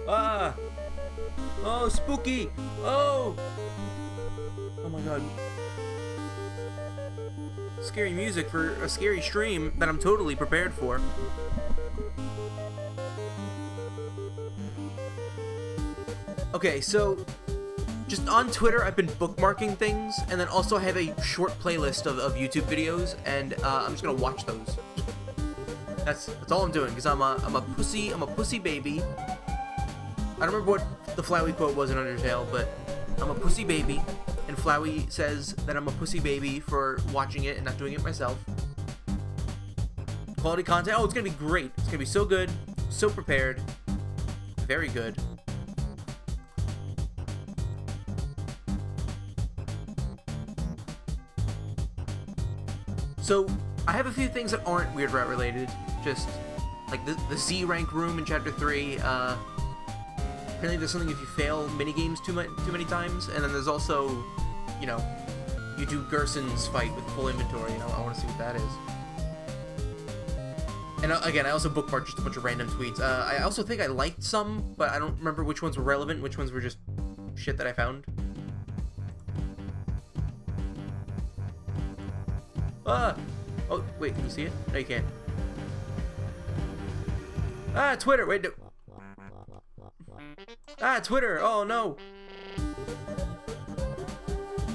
Ah! Oh, spooky! Oh! Oh my god. Scary music for a scary stream that I'm totally prepared for. Okay, so just on Twitter, I've been bookmarking things, and then also I have a short playlist of YouTube videos, and I'm just gonna watch those. That's all I'm doing, because I'm a pussy baby. I don't remember what the Flowey quote was in Undertale, but I'm a pussy baby, and Flowey says that I'm a pussy baby for watching it and not doing it myself. Quality content, oh, it's gonna be great. It's gonna be so good, so prepared, very good. So, I have a few things that aren't Weird Route related, just like the C rank room in Chapter 3, apparently there's something if you fail minigames too many times, and then there's also, you know, you do Gerson's fight with full inventory, you know, I want to see what that is. And again, I also bookmarked just a bunch of random tweets. I also think I liked some, but I don't remember which ones were relevant, which ones were just shit that I found. Ah! Oh, wait, can you see it? No, you can't. Ah, Twitter! Wait, no. Ah, Twitter! Oh, no!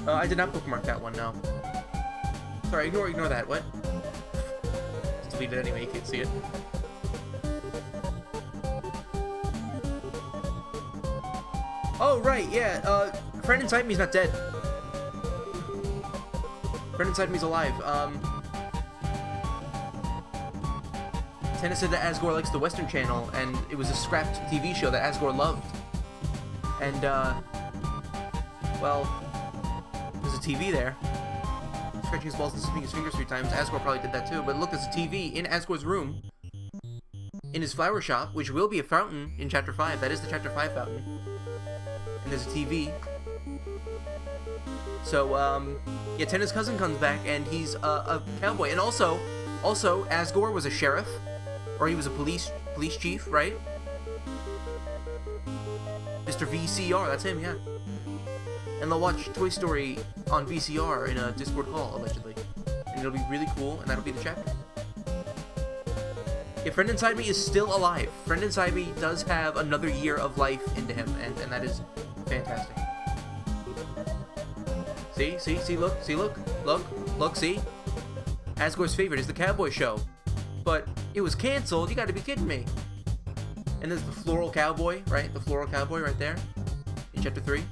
I did not bookmark that one, no. Sorry, ignore that. What? Just delete it anyway, you can't see it. Oh, right, yeah, friend inside me's not dead. Friend inside me's alive. Tennis said that Asgore likes the Western Channel, and it was a scrapped TV show that Asgore loved. And, well, there's a TV there. Stretching his balls and sniffing his fingers 3 times. Asgore probably did that too. But look, there's a TV in Asgore's room. In his flower shop, which will be a fountain in Chapter 5. That is the Chapter 5 fountain. And there's a TV. So, yeah, Tenna's cousin comes back, and he's a cowboy. And also, Asgore was a sheriff, or he was a police chief, right? Mr. VCR, that's him, yeah. And they'll watch Toy Story on VCR in a Discord call, allegedly. And it'll be really cool, and that'll be the chapter. Yeah, Friend Inside Me is still alive. Friend Inside Me does have another year of life into him, and that is fantastic. See, look, see? Asgore's favorite is the Cowboy Show. But it was canceled, you gotta be kidding me. And there's the Floral Cowboy, right? The Floral Cowboy right there in Chapter 3.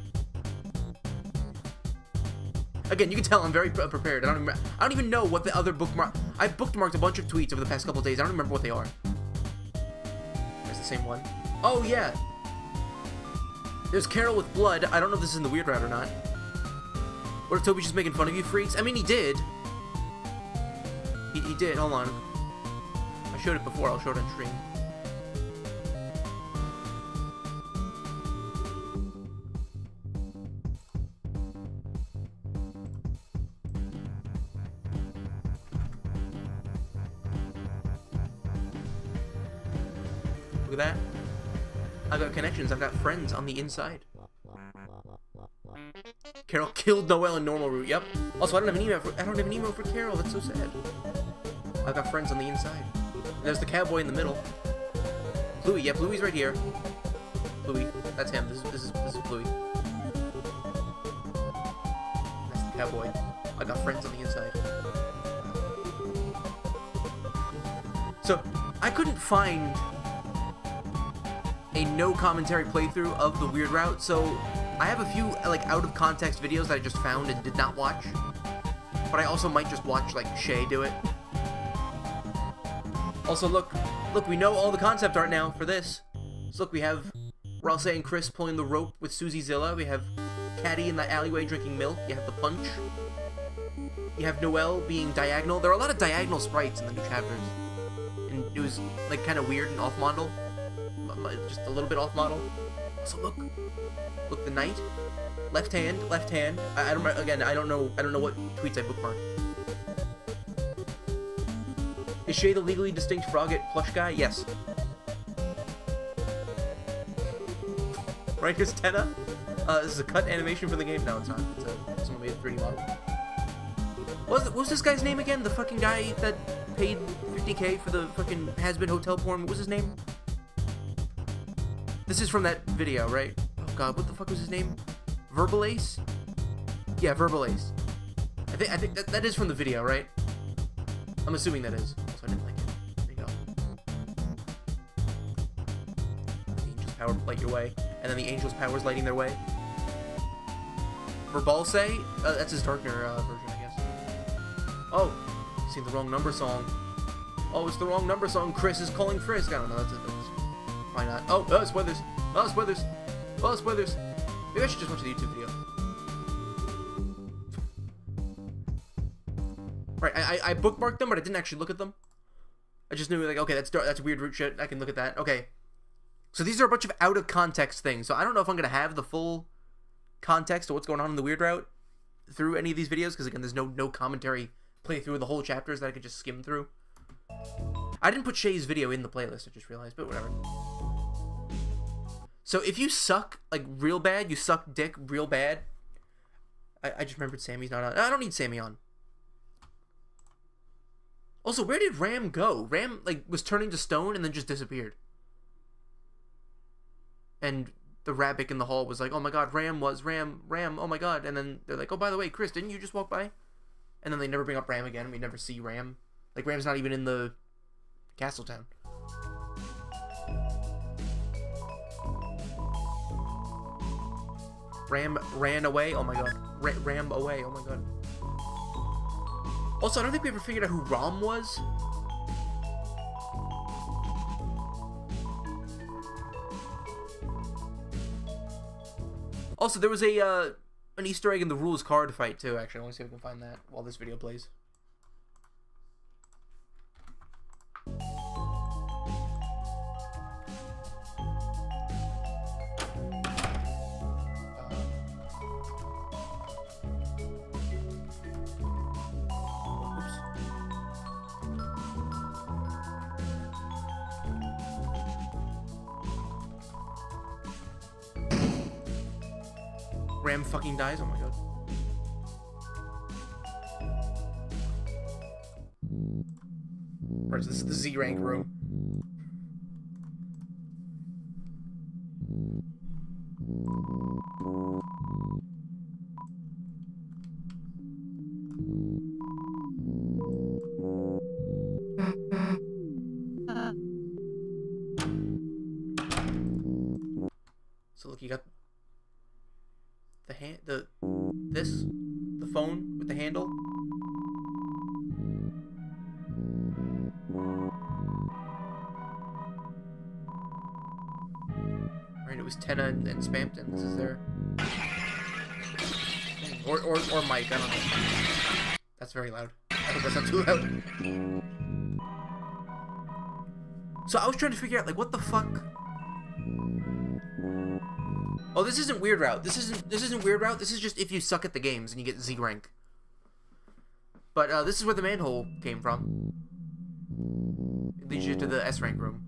Again, you can tell I'm very prepared. I don't even know what the other bookmark... I bookmarked a bunch of tweets over the past couple of days. I don't remember what they are. That's the same one. Oh, yeah. There's Carol with Blood. I don't know if this is in the Weird Route or not. What if Toby's just making fun of you freaks? I mean, he did. He did. Hold on. I showed it before. I'll show it on stream. Look at that. I've got connections. I've got friends on the inside. Carol killed Noelle in normal route. Yep. Also, I don't have an email for Carol. That's so sad. I've got friends on the inside. And there's the cowboy in the middle. Bluey. Yeah, Bluey's right here. Bluey. That's him. This is Bluey. That's the cowboy. I got friends on the inside. So, I couldn't find a no commentary playthrough of the Weird Route, so I have a few like out of context videos that I just found and did not watch. But I also might just watch like Shay do it. Also, look, we know all the concept art now for this. So look, we have Ralsei and Chris pulling the rope with Susie Zilla. We have Caddy in the alleyway drinking milk. You have the punch. You have Noelle being diagonal. There are a lot of diagonal sprites in the new chapters. And it was like kind of weird and off model. Just a little bit off model. Also, look, the knight, left hand. I don't know what tweets I bookmarked. Is Shay the legally distinct Frogget plush guy? Yes. Right, here's Tenna. This is a cut animation from the game. No, it's not. It's someone made a 3D model. What was this guy's name again? The fucking guy that paid 50K for the fucking has-been hotel porn. What was his name? This is from that video, right? Oh god, what the fuck was his name? Verbal Ace? Yeah, Verbal Ace. I think that is from the video, right? I'm assuming that is. So I didn't like it. There you go. The angel's power light your way, and then the angel's power's lighting their way. Verbal say? That's his Darkner version, I guess. Oh, seen the wrong number song. Oh, it's the wrong number song. Chris is calling Frisk. I don't know. That's why not? Oh, spoilers. Oh, spoilers. Oh, spoilers. Maybe I should just watch the YouTube video. Right, I bookmarked them, but I didn't actually look at them. I just knew, like, okay, that's weird root shit. I can look at that. Okay. So these are a bunch of out-of-context things. So I don't know if I'm going to have the full context of what's going on in the weird route through any of these videos, because, again, there's no commentary playthrough of the whole chapters that I could just skim through. I didn't put Shay's video in the playlist, I just realized, but whatever. So if you suck, like, real bad, you suck dick real bad. I just remembered Sammy's not on. I don't need Sammy on. Also, where did Ram go? Ram, like, was turning to stone and then just disappeared. And the rabbit in the hall was like, oh my god, Ram, oh my god. And then they're like, oh, by the way, Chris, didn't you just walk by? And then they never bring up Ram again. We never see Ram. Like, Ram's not even in the castle town. Ram ran away. Oh my god. Ram away. Oh my god. Also, I don't think we ever figured out who Rom was. Also, there was an Easter egg in the rules card fight too. Actually, I want to see if we can find that while this video plays. Ram fucking dies? Oh my god. Right, so this is the Z rank room. So look, you got the phone with the handle. Right, it was Tenna and Spampton. This is their or Mike. I don't know. That's very loud. I hope that's not too loud. So I was trying to figure out, like, what the fuck. Oh, this isn't Weird Route. This isn't Weird Route. This is just if you suck at the games and you get Z rank. But this is where the manhole came from. It leads you to the S rank room.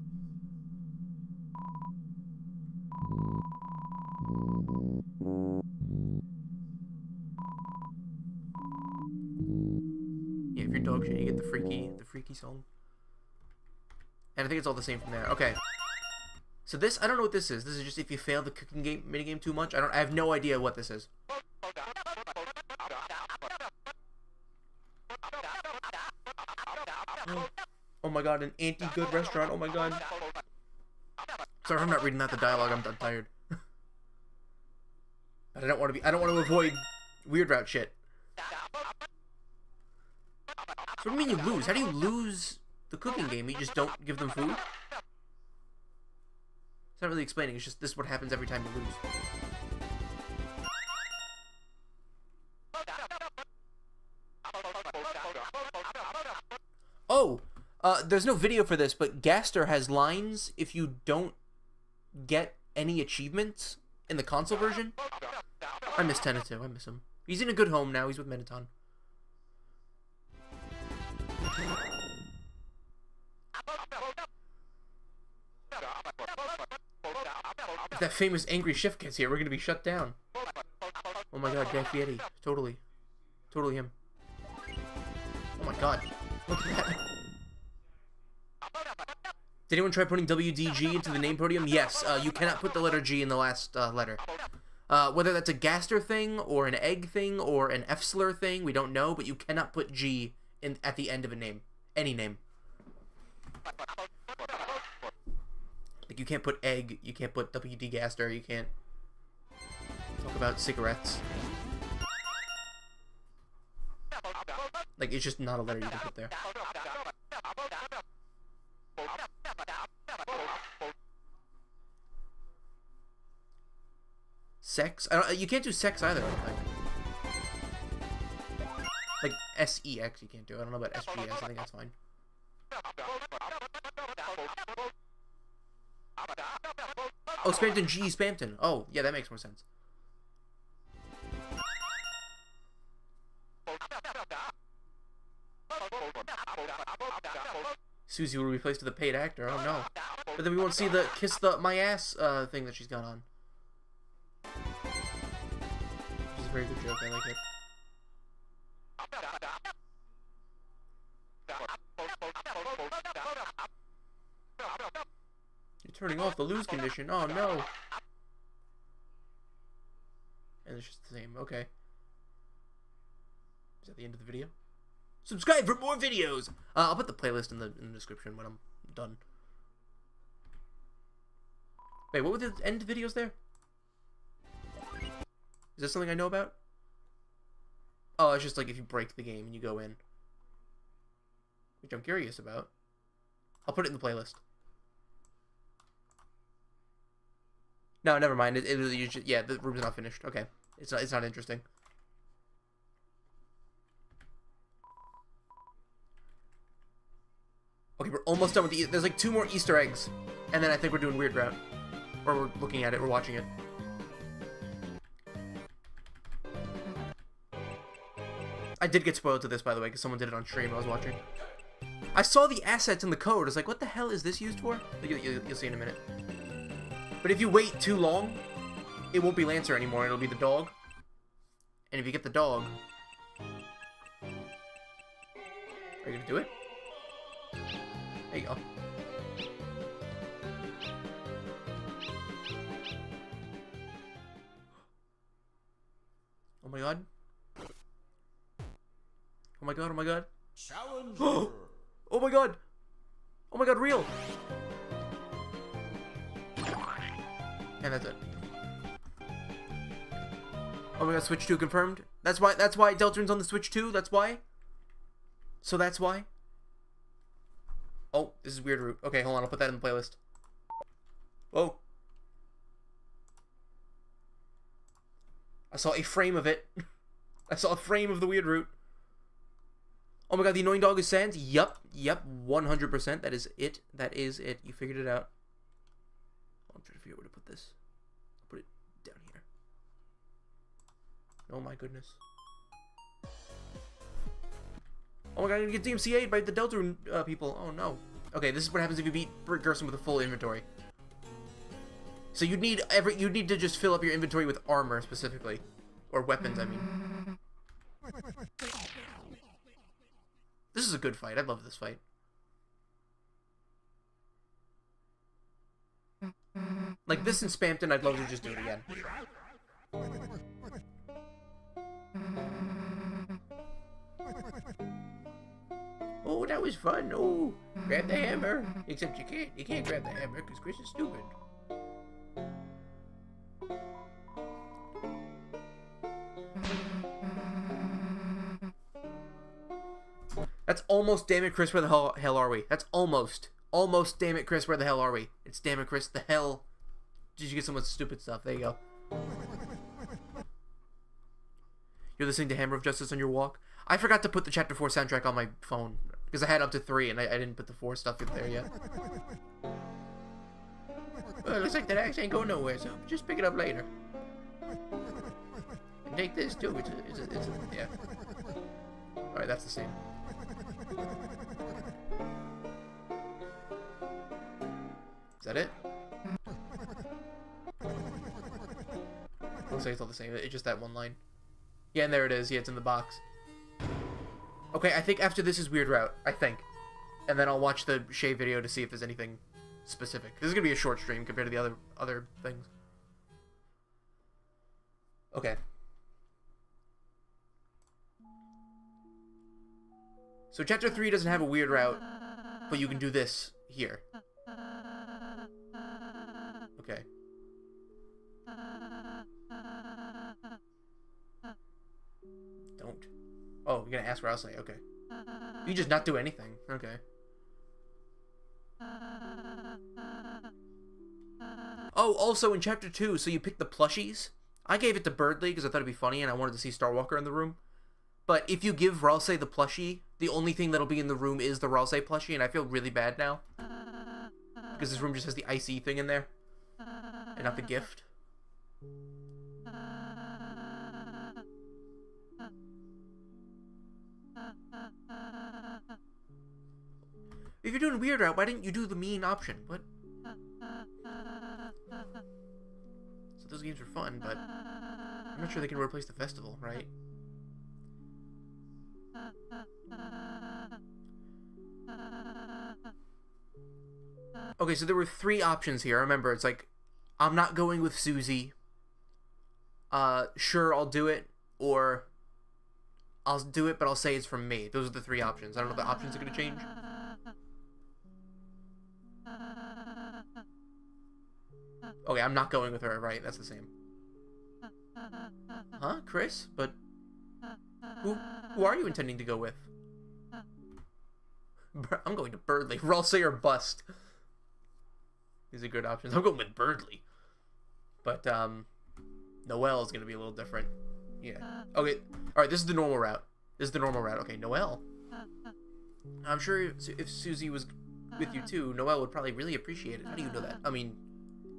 Yeah, if you're dog shit, you get the freaky song. And I think it's all the same from there. Okay. So this, I don't know what this is. This is just if you fail the cooking game minigame too much. I have no idea what this is. Oh my god, an anti-good restaurant. Oh my god. Sorry, I'm not reading that the dialogue. I'm tired. But I don't want to avoid Weird Route shit. So what do you mean you lose? How do you lose the cooking game? You just don't give them food? It's not really explaining, it's just this is what happens every time you lose. Oh! There's no video for this, but Gaster has lines if you don't get any achievements in the console version. I miss Tenna too, I miss him. He's in a good home now, he's with Mettaton. If that famous angry chef gets here, we're gonna be shut down. Oh my god, Guy Fieri. Totally. Totally him. Oh my god. Look at that. Did anyone try putting WDG into the name podium? Yes. You cannot put the letter G in the last letter. Whether that's a Gaster thing, or an egg thing, or an F-slur thing, we don't know, but you cannot put G at the end of a name. Any name. Like, you can't put egg, you can't put WD Gaster, you can't talk about cigarettes. Like, it's just not a letter you can put there. Sex? You can't do sex either, I don't think. Like, S-E-X you can't do. I don't know about S-G-S, I think that's fine. Oh, Spampton G, Spampton. Oh, yeah, that makes more sense. Susie will be replaced with a paid actor. Oh, no. But then we won't see the kiss my ass thing that she's got on. Which is a very good joke. I like it. You're turning off the lose condition. Oh, no. And it's just the same. Okay. Is that the end of the video? Subscribe for more videos! I'll put the playlist in the description when I'm done. Wait, what were the end videos there? Is this something I know about? Oh, it's just like if you break the game and you go in. Which I'm curious about. I'll put it in the playlist. No, never mind. Yeah, the room's not finished. Okay. It's not interesting. Okay, we're almost done with the... There's like 2 more Easter eggs. And then I think we're doing Weird Route. Or we're looking at it, we're watching it. I did get spoiled to this, by the way, because someone did it on stream I was watching. I saw the assets in the code. I was like, what the hell is this used for? You'll see in a minute. But if you wait too long, it won't be Lancer anymore. It'll be the dog. And if you get the dog... Are you gonna do it? There you go. Oh my god. Oh my god, oh my god. Challenger. Oh my god. Oh my god, real. And that's it. Oh my god, Switch 2 confirmed. That's why Deltarune's on the Switch 2, that's why. So that's why. Oh, this is Weird Route. Okay, hold on, I'll put that in the playlist. Whoa. I saw a frame of it. I saw a frame of the Weird Route. Oh my god, the annoying dog is Sans? Yup, 100%. That is it. That is it. You figured it out. I'm trying to figure out where to put this. I'll put it down here. Oh my goodness. Oh my god, I'm gonna get DMCA'd by the Deltarune people. Oh no. Okay, this is what happens if you beat Britt Gerson with a full inventory. So you'd need to just fill up your inventory with armor specifically. Or weapons, I mean. This is a good fight. I love this fight. Like this in Spampton, I'd love to just do it again. Oh, that was fun. Oh, grab the hammer. Except you can't grab the hammer because Chris is stupid. That's almost damn it, Chris, where the hell are we? That's almost damn it, Chris, where the hell are we? It's damn it, Chris, the hell. Did you get so much stupid stuff? There you go. You're listening to Hammer of Justice on your walk? I forgot to put the Chapter 4 soundtrack on my phone. Because I had up to 3 and I didn't put the 4 stuff in there yet. Well, it looks like that axe ain't going nowhere, so just pick it up later. And take this too. Yeah. Alright, that's the same. Is that it? Looks like it's all the same. It's just that one line. Yeah, and there it is. Yeah, it's in the box. Okay, I think after this is Weird Route. I think. And then I'll watch the Shay video to see if there's anything specific. This is going to be a short stream compared to the other things. Okay. So chapter 3 doesn't have a Weird Route, but you can do this here. Okay. Don't. Oh, you're gonna ask where I'll say, okay. You just not do anything. Okay. Oh, also in chapter 2, so you pick the plushies. I gave it to Birdly because I thought it'd be funny and I wanted to see Starwalker in the room. But if you give Ralsei the plushie, the only thing that'll be in the room is the Ralsei plushie, and I feel really bad now. Because this room just has the icy thing in there. And not the gift. If you're doing Weird Route, why didn't you do the mean option? What? So those games are fun, but I'm not sure they can replace the festival, right? Okay, so there were 3 options here. Remember, it's like, I'm not going with Susie. Sure, I'll do it. Or, I'll do it, but I'll say it's from me. Those are the 3 options. I don't know if the options are going to change. Okay, I'm not going with her, right? That's the same. Huh? Chris? But, who are you intending to go with? I'm going to Birdly. Ralsei or bust. These are good options. I'm going with Birdly. But, Noelle is going to be a little different. Yeah. Okay. Alright, this is the normal route. This is the normal route. Okay, Noelle. I'm sure if Susie was with you too, Noelle would probably really appreciate it. How do you know that? I mean,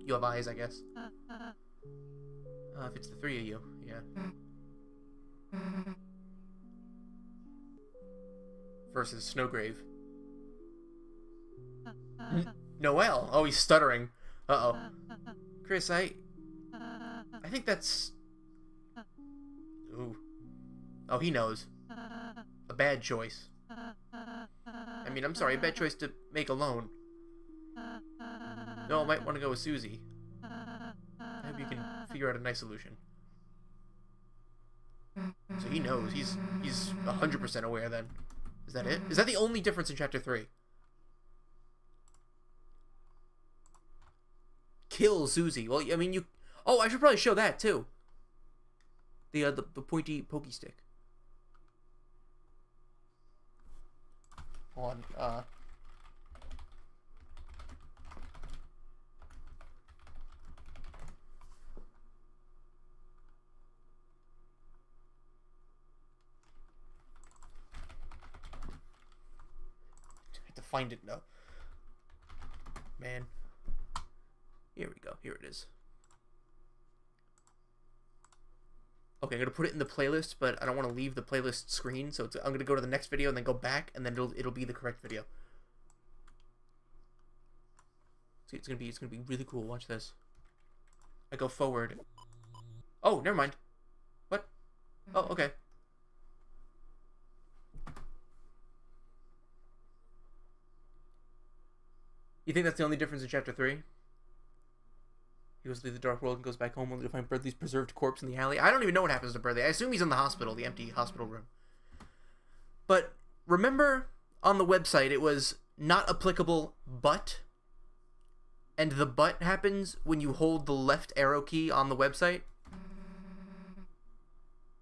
you have eyes, I guess. If it's the 3 of you, yeah. Versus Snowgrave. Noelle! Oh, he's stuttering. Uh-oh. Chris, I think that's... Ooh. Oh, he knows. A bad choice. I mean, I'm sorry, a bad choice to make alone. No, I might want to go with Susie. I hope you can figure out a nice solution. So he knows. He's 100% aware then. Is that it? Is that the only difference in chapter 3? Kill Susie. Well, I mean, you... Oh, I should probably show that, too. The pointy pokey stick. Hold on, I have to find it now. Man. Here we go. Here it is. Okay, I'm gonna put it in the playlist, but I don't want to leave the playlist screen, so I'm gonna go to the next video and then go back, and then it'll be the correct video. See, it's gonna be really cool. Watch this. I go forward. Oh, never mind. What? Oh, okay. You think that's the only difference in chapter 3? He goes through the dark world and goes back home only to find Birdley's preserved corpse in the alley. I don't even know what happens to Birdley. I assume he's in the hospital, the empty hospital room. But remember on the website it was not applicable but, and the but happens when you hold the left arrow key on the website?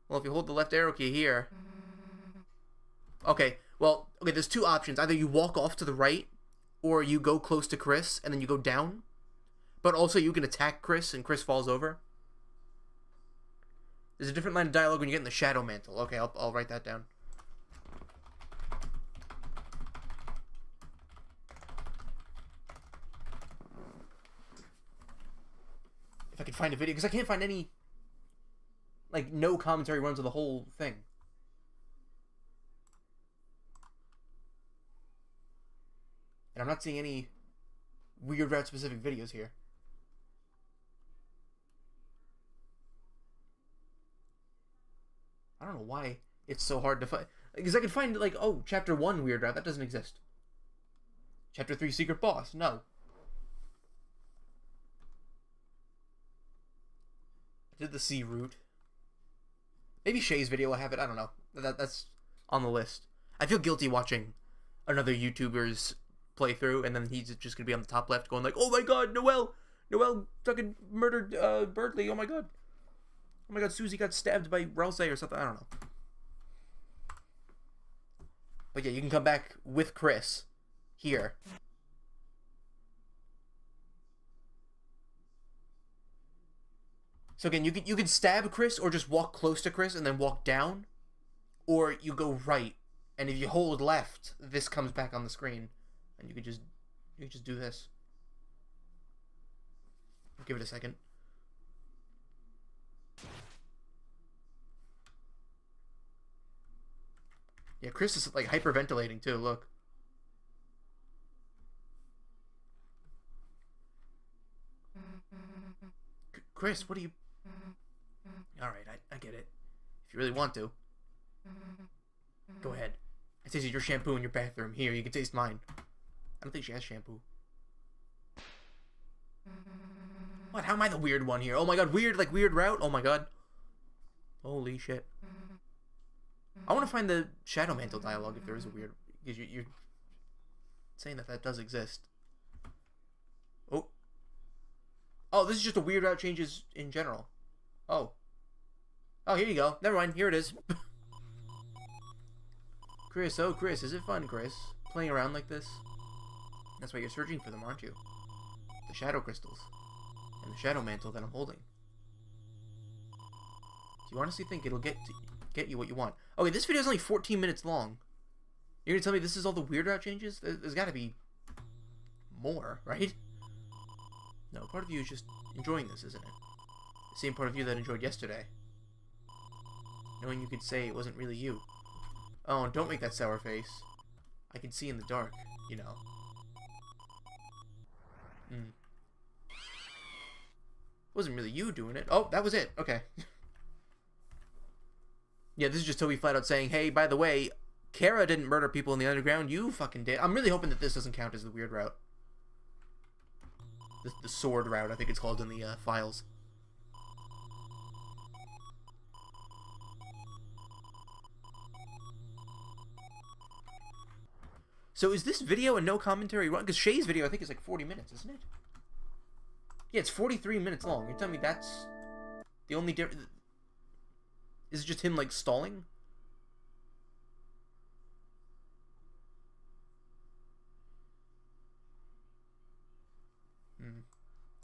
Well, if you hold the left arrow key here... Okay, well, okay, there's 2 options. Either you walk off to the right, or you go close to Chris, and then you go down. But also you can attack Chris, and Chris falls over. There's a different line of dialogue when you get in the Shadow Mantle. Okay, I'll write that down. If I can find a video, because I can't find any... Like, no commentary runs of the whole thing. And I'm not seeing any Weird Route specific videos here. don't know why it's so hard to find. Because I can find, like, oh, Chapter 1 Weird Route. That doesn't exist. Chapter 3 Secret Boss. No. I did the C route. Maybe Shay's video will have it. I don't know. That's on the list. I feel guilty watching another YouTuber's playthrough, and then he's just gonna be on the top left going like, oh my god, Noelle fucking murdered Birdley. Oh my god, Susie got stabbed by Rouse or something. I don't know. But yeah, you can come back with Chris here. So again, you can stab Chris or just walk close to Chris and then walk down, or you go right, and if you hold left, this comes back on the screen, and you can just do this. Give it a second. Yeah, Chris is like hyperventilating too. Look. Chris, what are you... Alright, I get it. If you really want to. Go ahead. I tasted your shampoo in your bathroom. Here, you can taste mine. I don't think she has shampoo. What? How am I the weird one here? Oh my god, weird route? Oh my god. Holy shit. I want to find the Shadow Mantle dialogue if there is a weird... Because you're saying that does exist. Oh. Oh, this is just a weird route changes in general. Oh. Oh, here you go. Never mind. Here it is. Chris, oh Chris, is it fun, Chris? Playing around like this? That's why you're searching for them, aren't you? The Shadow Crystals. And the Shadow Mantle that I'm holding. Do you honestly think it'll get you what you want? Okay, this video is only 14 minutes long. You're gonna tell me this is all the weird route changes? There's gotta be more, right? No, part of you is just enjoying this, isn't it? The same part of you that enjoyed yesterday. Knowing you could say it wasn't really you. Oh, don't make that sour face. I can see in the dark, you know. Wasn't really you doing it. Oh, that was it. Okay. Yeah, this is just Toby flat out saying, hey, by the way, Kara didn't murder people in the underground. You fucking did. I'm really hoping that this doesn't count as the weird route. The sword route, I think it's called in the files. So is this video a no commentary run? Because Shay's video, I think, is like 40 minutes, isn't it? Yeah, it's 43 minutes long. You're telling me that's the only difference? Is it just him, like, stalling?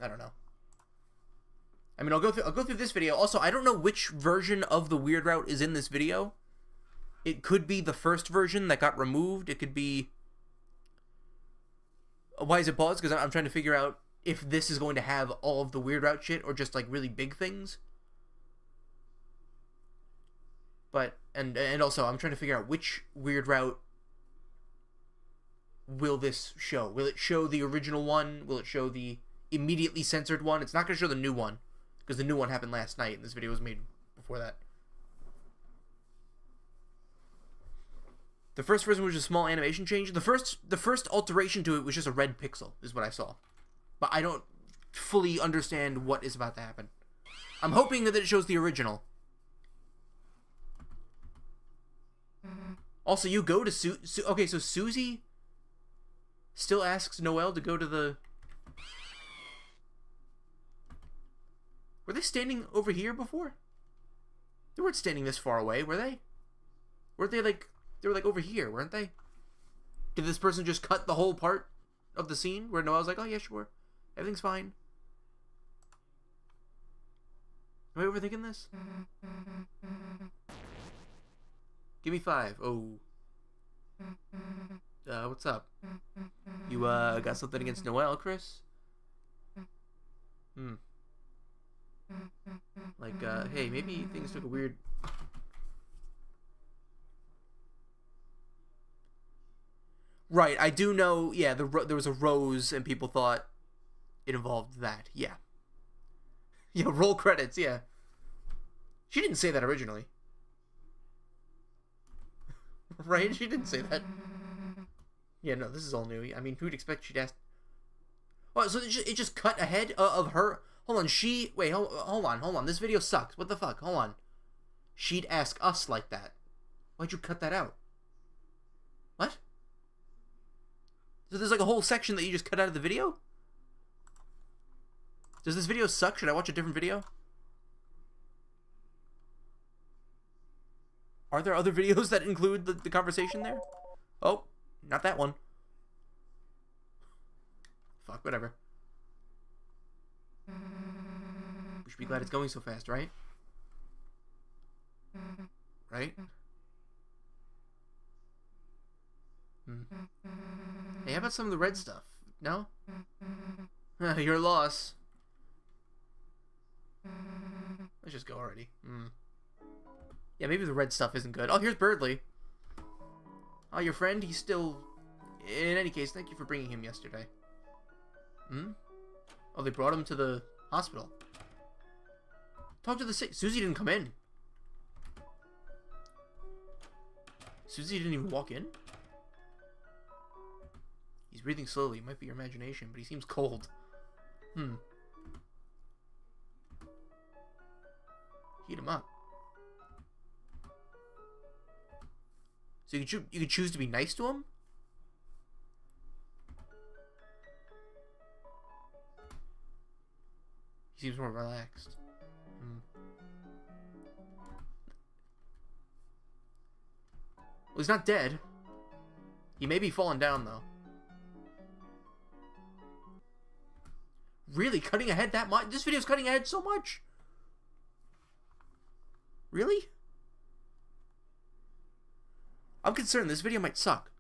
I don't know. I mean, I'll go through this video. Also, I don't know which version of the weird route is in this video. It could be the first version that got removed. It could be... Why is it paused? Because I'm trying to figure out if this is going to have all of the weird route shit or just, like, really big things. But, and also, I'm trying to figure out which weird route will this show. Will it show the original one? Will it show the immediately censored one? It's not going to show the new one, because the new one happened last night, and this video was made before that. The first version was just a small animation change. The first alteration to it was just a red pixel, is what I saw. But I don't fully understand what is about to happen. I'm hoping that it shows the original. Also, you go to okay, so Susie still asks Noelle to go to the... Were they standing over here before? They weren't standing this far away, were they? Weren't they like... They were like over here, weren't they? Did this person just cut the whole part of the scene where Noelle's like, oh yeah, sure. Everything's fine. Am I overthinking this? Give me 5. Oh. What's up? You, got something against Noelle, Chris? Like, hey, maybe things took a weird... Right, I do know, yeah, there was a rose and people thought it involved that, yeah. Yeah, roll credits, yeah. She didn't say that originally. Right? She didn't say that. Yeah, no, this is all new. I mean, who'd expect she'd ask... Oh, so it just cut ahead of her... Hold on, Wait, hold on. This video sucks. What the fuck? Hold on. She'd ask us like that. Why'd you cut that out? What? So there's like a whole section that you just cut out of the video? Does this video suck? Should I watch a different video? Are there other videos that include the conversation there? Oh, not that one. Fuck, whatever. We should be glad it's going so fast, right? Right? Hey, how about some of the red stuff? No? Your loss. Let's just go already. Yeah, maybe the red stuff isn't good. Oh, here's Birdley. Oh, your friend? He's still... In any case, thank you for bringing him yesterday. Oh, they brought him to the hospital. Talk to the sick... Susie didn't come in. Susie didn't even walk in? He's breathing slowly. It might be your imagination, but he seems cold. Heat him up. So you could choose to be nice to him? He seems more relaxed. Well, he's not dead. He may be falling down, though. Really? Cutting ahead that much? This video's cutting ahead so much? Really? I'm concerned this video might suck.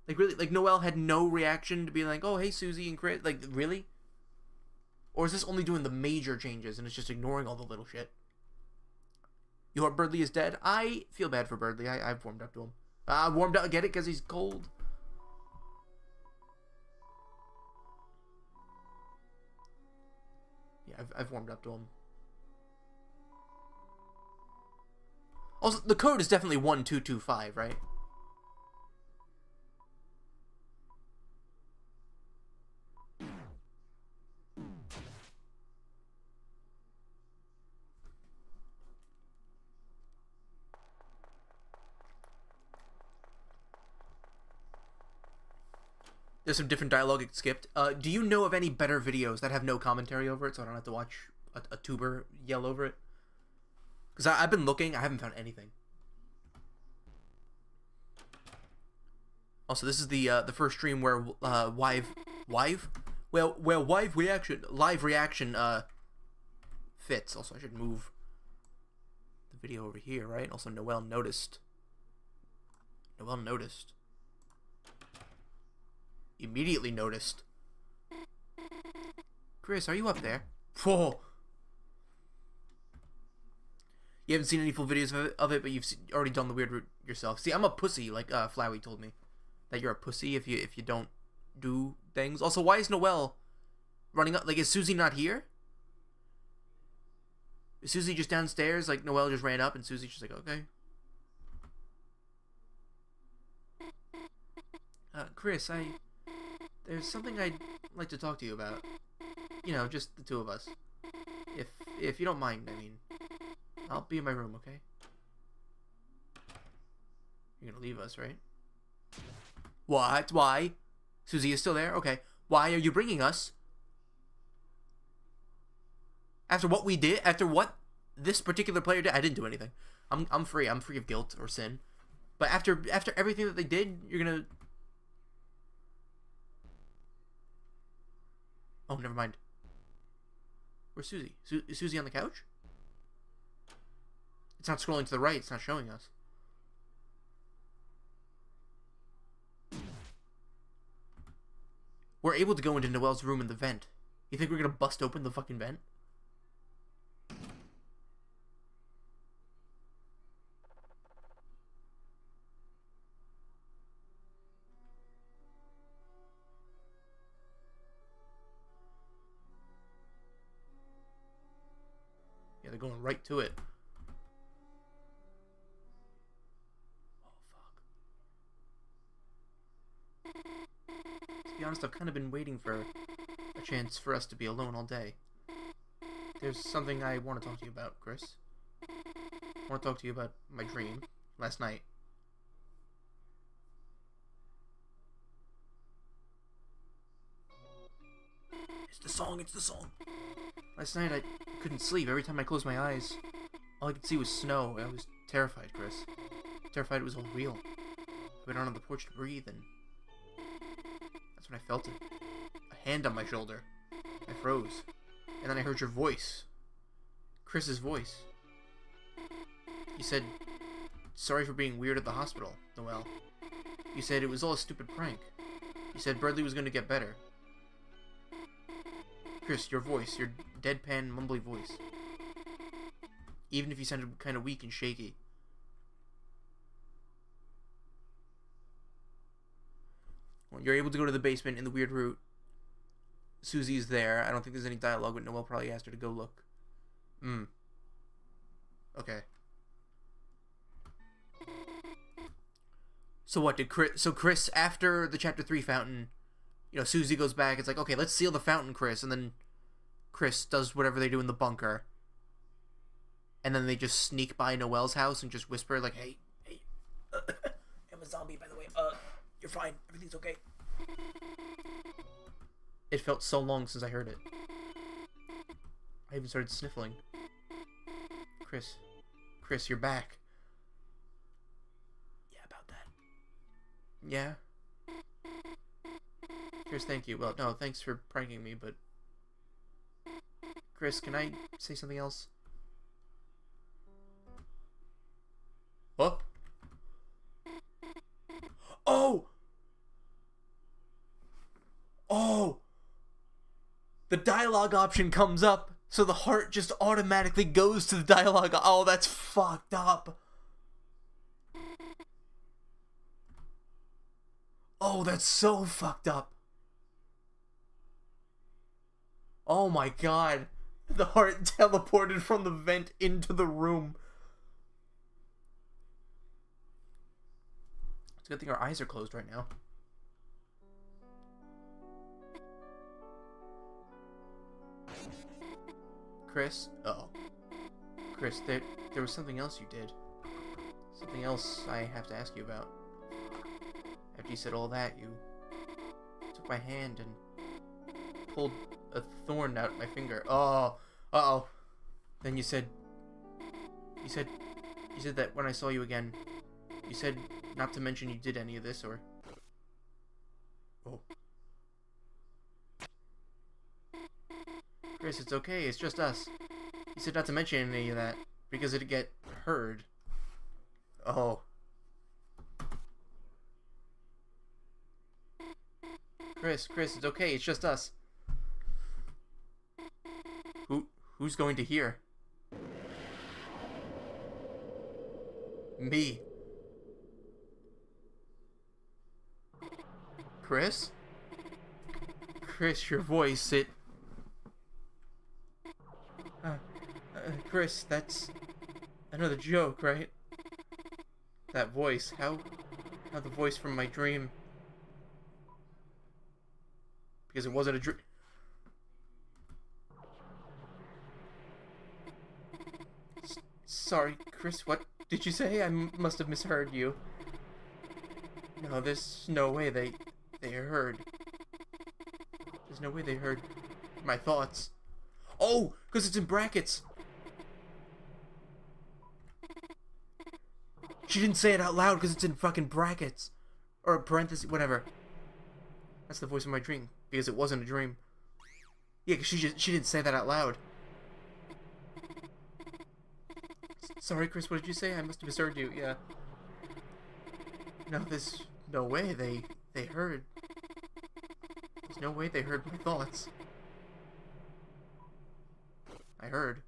Like, really? Like, Noelle had no reaction to be like, oh, hey, Susie and Chris. Like, really? Or is this only doing the major changes and it's just ignoring all the little shit? You hope Birdley is dead? I feel bad for Birdley. I've warmed up to him. Warmed up. Get it? Because he's cold. Yeah, I've warmed up to him. Also, the code is definitely 1225, right? There's some different dialogue it skipped. Do you know of any better videos that have no commentary over it, so I don't have to watch a tuber yell over it? Because I've been looking, I haven't found anything. Also, this is the first stream where live reaction fits. Also, I should move the video over here, right? Also, Noelle noticed. Immediately noticed. Chris, are you up there? Whoa. You haven't seen any full videos of it, but you've already done the weird route yourself. See, I'm a pussy, like Flowey told me. That you're a pussy if you don't do things. Also, why is Noelle running up? Like, is Susie not here? Is Susie just downstairs? Like, Noelle just ran up and Susie's just like, okay. Chris, there's something I'd like to talk to you about. You know, just the two of us. If you don't mind, I mean. I'll be in my room, okay? You're gonna leave us, right? What? Why? Susie is still there? Okay. Why are you bringing us? After what we did? After what this particular player did? I didn't do anything. I'm free. I'm free of guilt or sin. But after everything that they did, you're gonna... Oh, never mind. Where's Susie? Is Susie on the couch? It's not scrolling to the right. It's not showing us. We're able to go into Noelle's room in the vent. You think we're gonna bust open the fucking vent? Yeah, they're going right to it. be honest, I've kind of been waiting for a chance for us to be alone all day. There's something I want to talk to you about, Chris. I want to talk to you about my dream last night. It's the song, it's the song. Last night I couldn't sleep. Every time I closed my eyes, all I could see was snow. I was terrified, Chris. Terrified it was all real. I went out on the porch to breathe, and that's when I felt it. A hand on my shoulder. I froze. And then I heard your voice. Chris's voice. You said, "Sorry for being weird at the hospital, Noelle." You said it was all a stupid prank. You said Bradley was going to get better. Chris, your voice, your deadpan, mumbly voice. Even if you sounded kind of weak and shaky. Well, you're able to go to the basement in the weird route. Susie's there. I don't think there's any dialogue, but Noelle probably asked her to go look. Okay. So what did Chris... So Chris, after the Chapter 3 fountain, you know, Susie goes back. It's like, okay, let's seal the fountain, Chris. And then Chris does whatever they do in the bunker. And then they just sneak by Noelle's house and just whisper, like, hey, I'm a zombie, by the way. You're fine. Everything's okay. It felt so long since I heard it. I even started sniffling. Chris, you're back. Yeah, about that. Yeah? Chris, thank you. Well, no, thanks for pranking me, but... Chris, can I say something else? What? Oh! Oh! The dialogue option comes up, so the heart just automatically goes to the dialogue. Oh, that's fucked up. Oh, that's so fucked up. Oh my god. The heart teleported from the vent into the room. It's a good thing our eyes are closed right now. Chris? Uh-oh. Chris, there was something else you did. Something else I have to ask you about. After you said all that, you took my hand and pulled a thorn out my finger. Oh, uh-oh. Then you said that when I saw you again, you said not to mention you did any of this, or... Oh. Chris, it's okay, it's just us. You said not to mention any of that, because it'd get heard. Oh. Chris, it's okay, it's just us. Who's going to hear? Me. Chris? Chris, your voice, it... Chris, that's another joke, right? That voice, how the voice from my dream... Because it wasn't a dream... Sorry, Chris, what did you say? I must have misheard you. No, there's no way they heard. There's no way they heard my thoughts. Oh, because it's in brackets. She didn't say it out loud because it's in fucking brackets. Or parentheses, whatever. That's the voice of my dream. Because it wasn't a dream. Yeah, because she didn't say that out loud. Sorry, Chris, what did you say? I must have misheard you, yeah. No, there's no way they heard. There's no way they heard my thoughts. I heard.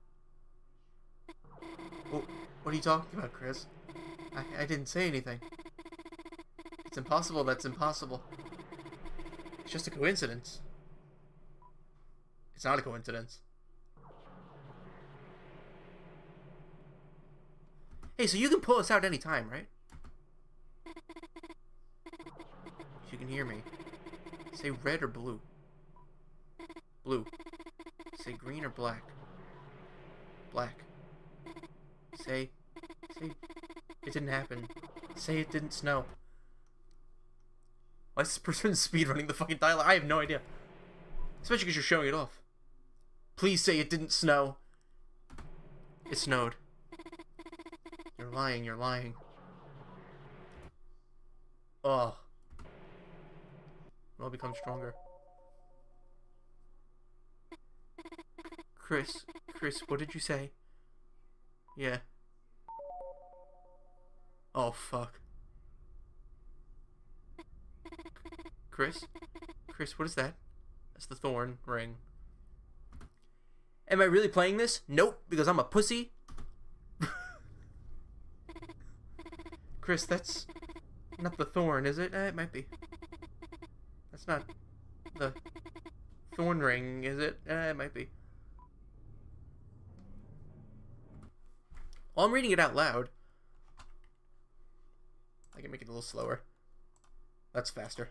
Well, what are you talking about, Chris? I didn't say anything. It's impossible, that's impossible. It's just a coincidence. It's not a coincidence. Hey, so you can pull us out anytime, right? If you can hear me. Say red or blue? Blue. Say green or black? Black. Say it didn't happen. Say it didn't snow. Why is this person speedrunning the fucking dialogue? I have no idea. Especially because you're showing it off. Please say it didn't snow. It snowed. You're lying, you're lying. Oh. It all becomes stronger. Chris, what did you say? Yeah. Oh, fuck. Chris, what is that? That's the thorn ring. Am I really playing this? Nope, because I'm a pussy. Chris, that's not the thorn, is it? It might be. That's not the thorn ring, is it? It might be. Well, I'm reading it out loud. I can make it a little slower. That's faster.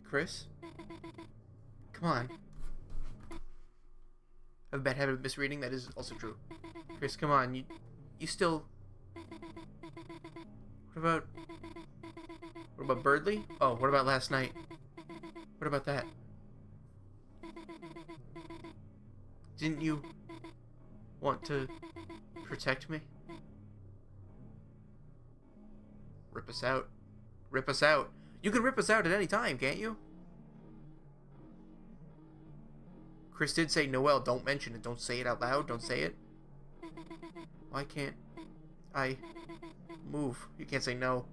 Chris? Come on. I have a bad habit of misreading, that is also true. Chris, come on, you still... What about Birdley? Oh, what about last night? What about that? Didn't you want to protect me? Rip us out. Rip us out. You can rip us out at any time, can't you? Chris did say, Noelle, don't mention it. Don't say it out loud. Don't say it. Why can't I move? You can't say no.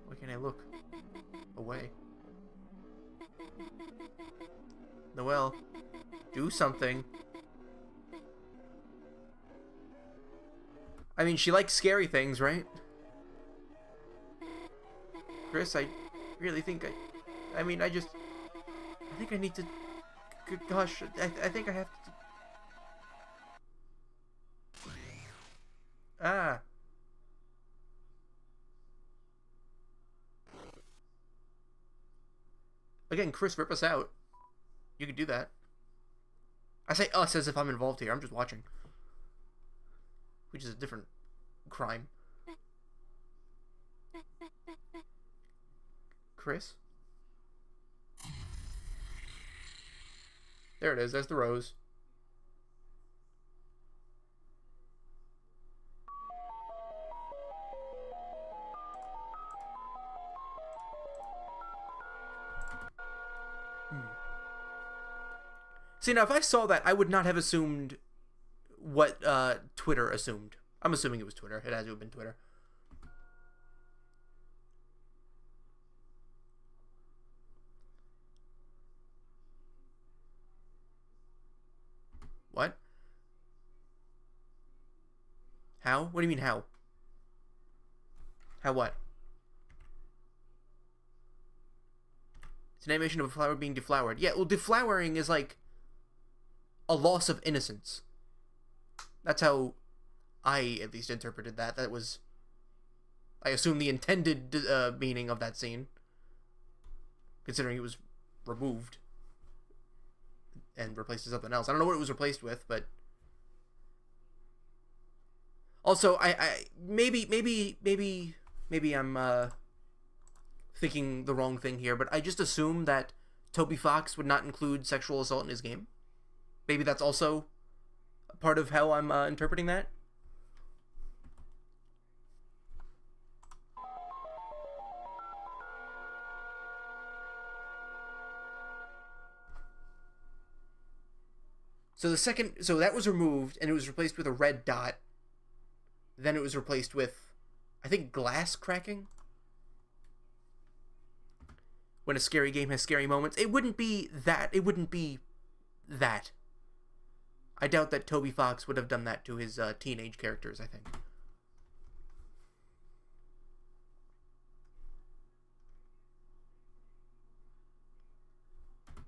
Why can't I look away? Noelle, do something. I mean, she likes scary things, right? Chris, I really think I mean, I think I need to... Gosh, I think I have to... Ah. Again, Chris, rip us out. You could do that. I say us as if I'm involved here. I'm just watching. Which is a different crime. Chris? There it is. There's the rose. See, now if I saw that, I would not have assumed what Twitter assumed. I'm assuming it was Twitter. It had to have been Twitter. What? How? What do you mean how? How what? It's an animation of a flower being deflowered. Yeah, well, deflowering is like a loss of innocence. That's how I at least interpreted that. That was, I assume, the intended meaning of that scene, considering it was removed and replaced with something else. I don't know what it was replaced with, but also I maybe I'm thinking the wrong thing here, but I just assume that Toby Fox would not include sexual assault in his game. Maybe that's also part of how I'm interpreting that. So that was removed and it was replaced with a red dot. Then it was replaced with, I think, glass cracking. When a scary game has scary moments, it wouldn't be that. It wouldn't be that. I doubt that Toby Fox would have done that to his teenage characters, I think.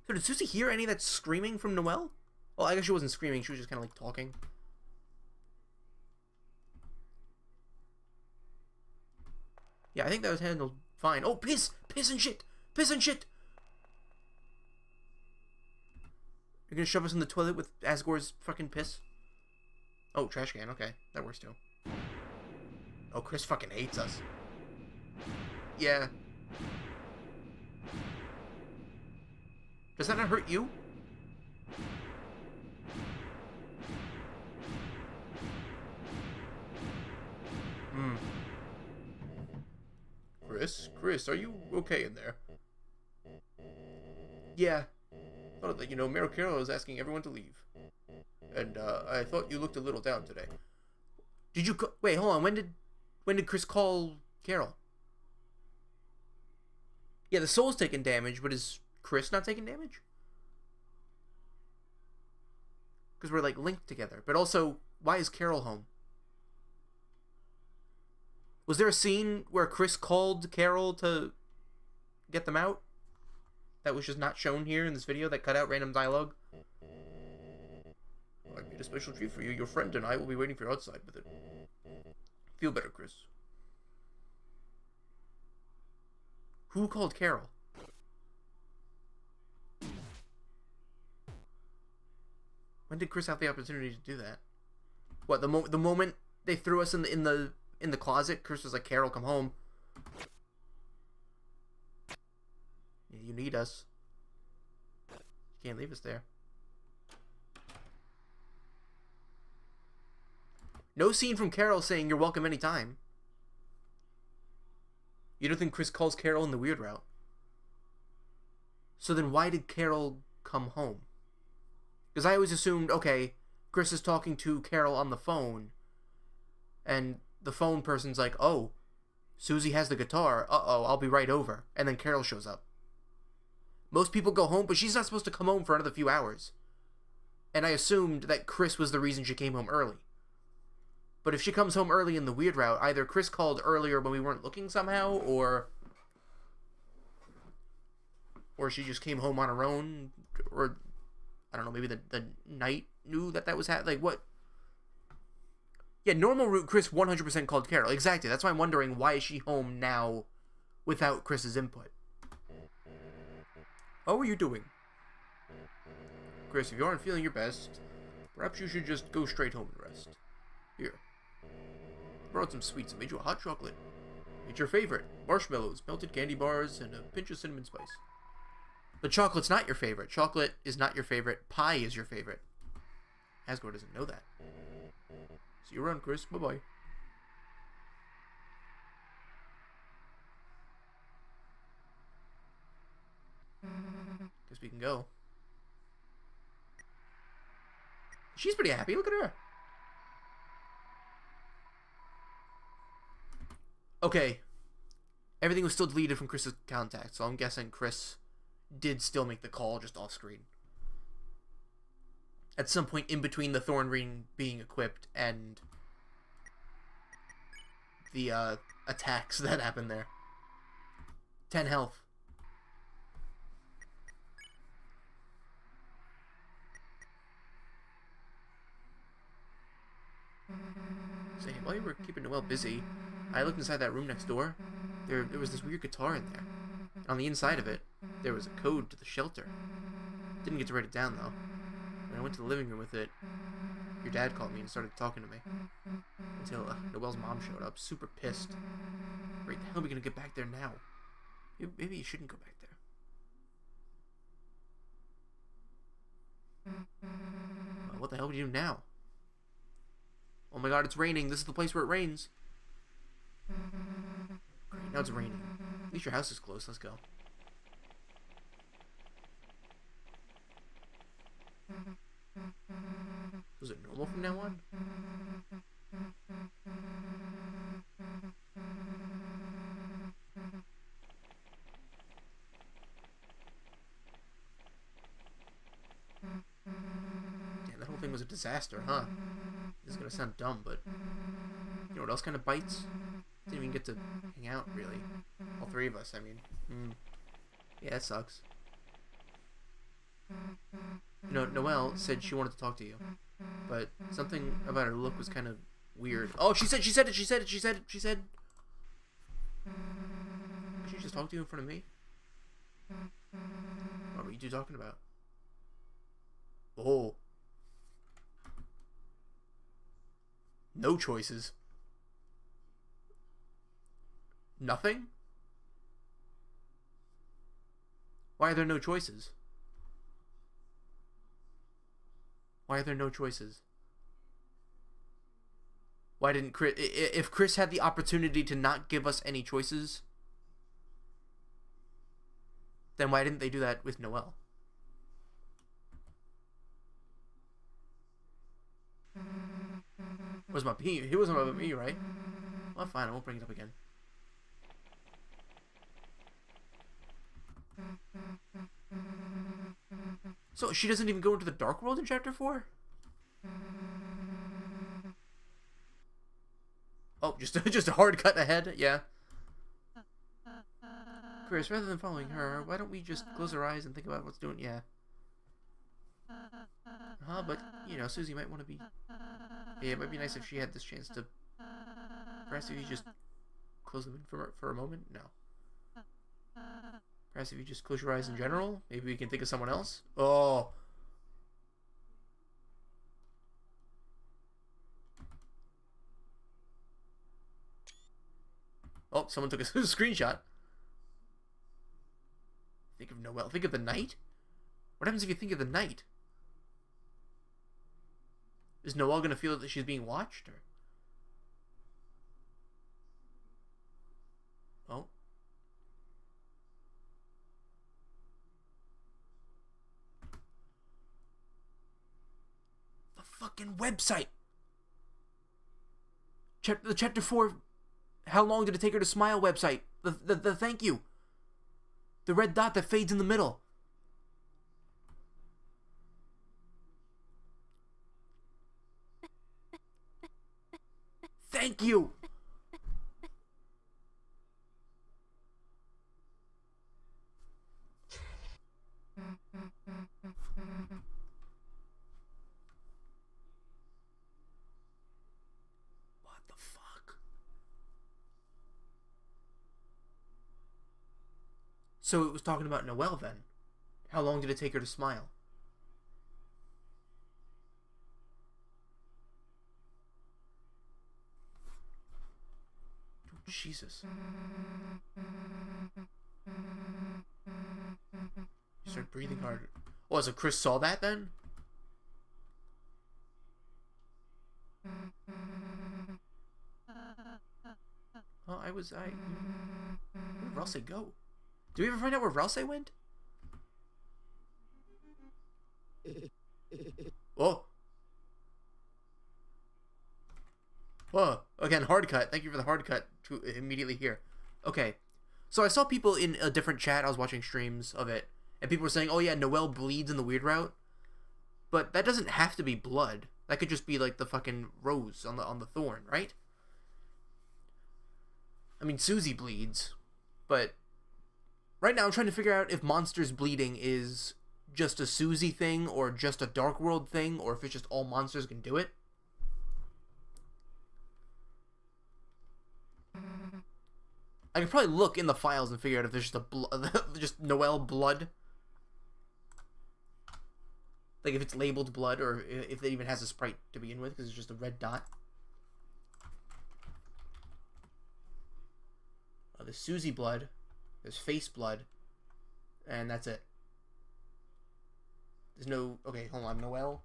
So did Susie hear any of that screaming from Noelle? Well, I guess she wasn't screaming. She was just kind of like talking. Yeah, I think that was handled fine. Oh, piss! Piss and shit! Piss and shit! You're gonna shove us in the toilet with Asgore's fucking piss? Oh, trash can. Okay, that works too. Oh, Chris fucking hates us. Yeah. Does that not hurt you? Hmm. Chris, are you okay in there? Yeah. Thought that, Mayor Carroll is asking everyone to leave. And, I thought you looked a little down today. Did you wait, hold on, when did Chris call Carol? Yeah, the soul's taking damage, but is Chris not taking damage? Because we're, like, linked together. But also, why is Carol home? Was there a scene where Chris called Carol to get them out? That was just not shown here in this video, that cut out random dialogue? I made a special treat for you. Your friend and I will be waiting for you outside with it. Feel better, Chris. Who called Carol? When did Chris have the opportunity to do that? What, the moment they threw us in the closet, Chris was like, Carol, come home. You need us. You can't leave us there. No scene from Carol saying you're welcome anytime. You don't think Chris calls Carol in the weird route? So then why did Carol come home? Because I always assumed, okay, Chris is talking to Carol on the phone, and the phone person's like, oh, Susie has the guitar. Uh-oh, I'll be right over. And then Carol shows up. Most people go home, but she's not supposed to come home for another few hours. And I assumed that Chris was the reason she came home early. But if she comes home early in the weird route, either Chris called earlier when we weren't looking somehow, or she just came home on her own, or I don't know, maybe the night knew that was happening. Like, what? Yeah, normal route, Chris 100% called Carol. Exactly. That's why I'm wondering, why is she home now without Chris's input? How are you doing? Chris, if you aren't feeling your best, perhaps you should just go straight home and rest. Here. Brought some sweets and made you a hot chocolate. It's your favorite. Marshmallows, melted candy bars, and a pinch of cinnamon spice. But chocolate's not your favorite. Chocolate is not your favorite. Pie is your favorite. Asgore doesn't know that. See you around, Chris. Bye-bye. Guess we can go. She's pretty happy. Look at her. Okay. Everything was still deleted from Chris's contact, so I'm guessing Chris did still make the call, just off screen. At some point in between the Thorn Ring being equipped and the attacks that happened there. 10 health. Say, while you were keeping Noelle busy, I looked inside that room next door. There was this weird guitar in there. On the inside of it, there was a code to the shelter. Didn't get to write it down, though. When I went to the living room with it, your dad called me and started talking to me. Until Noelle's mom showed up, super pissed. Right, the hell are we gonna get back there now? Maybe you shouldn't go back there. Well, what the hell would you do now? Oh my god, it's raining. This is the place where it rains. Great, now it's raining. At least your house is close. Let's go. Was it normal from now on? Damn, that whole thing was a disaster, huh? This is gonna sound dumb, but you know what else kind of bites? Didn't even get to hang out, really. All three of us, I mean. Yeah, that sucks. You know, Noelle said she wanted to talk to you, but something about her look was kind of weird. Oh, she said it. She said. She just talked to you in front of me. What were you two talking about? Oh. No choices. Nothing? Why are there no choices? Why are there no choices? Why didn't Chris... If Chris had the opportunity to not give us any choices, then why didn't they do that with Noelle? It wasn't about me, right? Well, fine, I won't bring it up again. So she doesn't even go into the Dark World in Chapter 4? Oh, just a hard cut ahead, yeah. Chris, rather than following her, why don't we just close our eyes and think about what's doing? Yeah. But, you know, Susie might want to be... Yeah, it might be nice if she had this chance to... Perhaps if you just close them in for a moment? No. Perhaps if you just close your eyes in general? Maybe we can think of someone else? Oh. Oh, someone took a screenshot. Think of Noelle. Think of the night? What happens if you think of the night? Is Noelle gonna feel that she's being watched? Or... Oh. The fucking website! The Chapter 4... How long did it take her to smile website? The thank you. The red dot that fades in the middle. Thank you. What the fuck? So it was talking about Noelle then. How long did it take her to smile? Oh, Jesus. You start breathing harder. Oh, so Chris saw that then? Oh, where did Rouse go? Did we ever find out where Rouse went? Oh. Whoa. Again, hard cut. Thank you for the hard cut to immediately here. Okay. So I saw people in a different chat. I was watching streams of it. And people were saying, oh yeah, Noelle bleeds in the weird route. But that doesn't have to be blood. That could just be like the fucking rose on the thorn, right? I mean, Susie bleeds. But right now I'm trying to figure out if monsters bleeding is just a Susie thing or just a Dark World thing or if it's just all monsters can do it. I could probably look in the files and figure out if there's just just Noelle blood. Like if it's labeled blood or if it even has a sprite to begin with because it's just a red dot. There's Susie blood. There's face blood. And that's it. There's no... Okay, hold on. Noelle.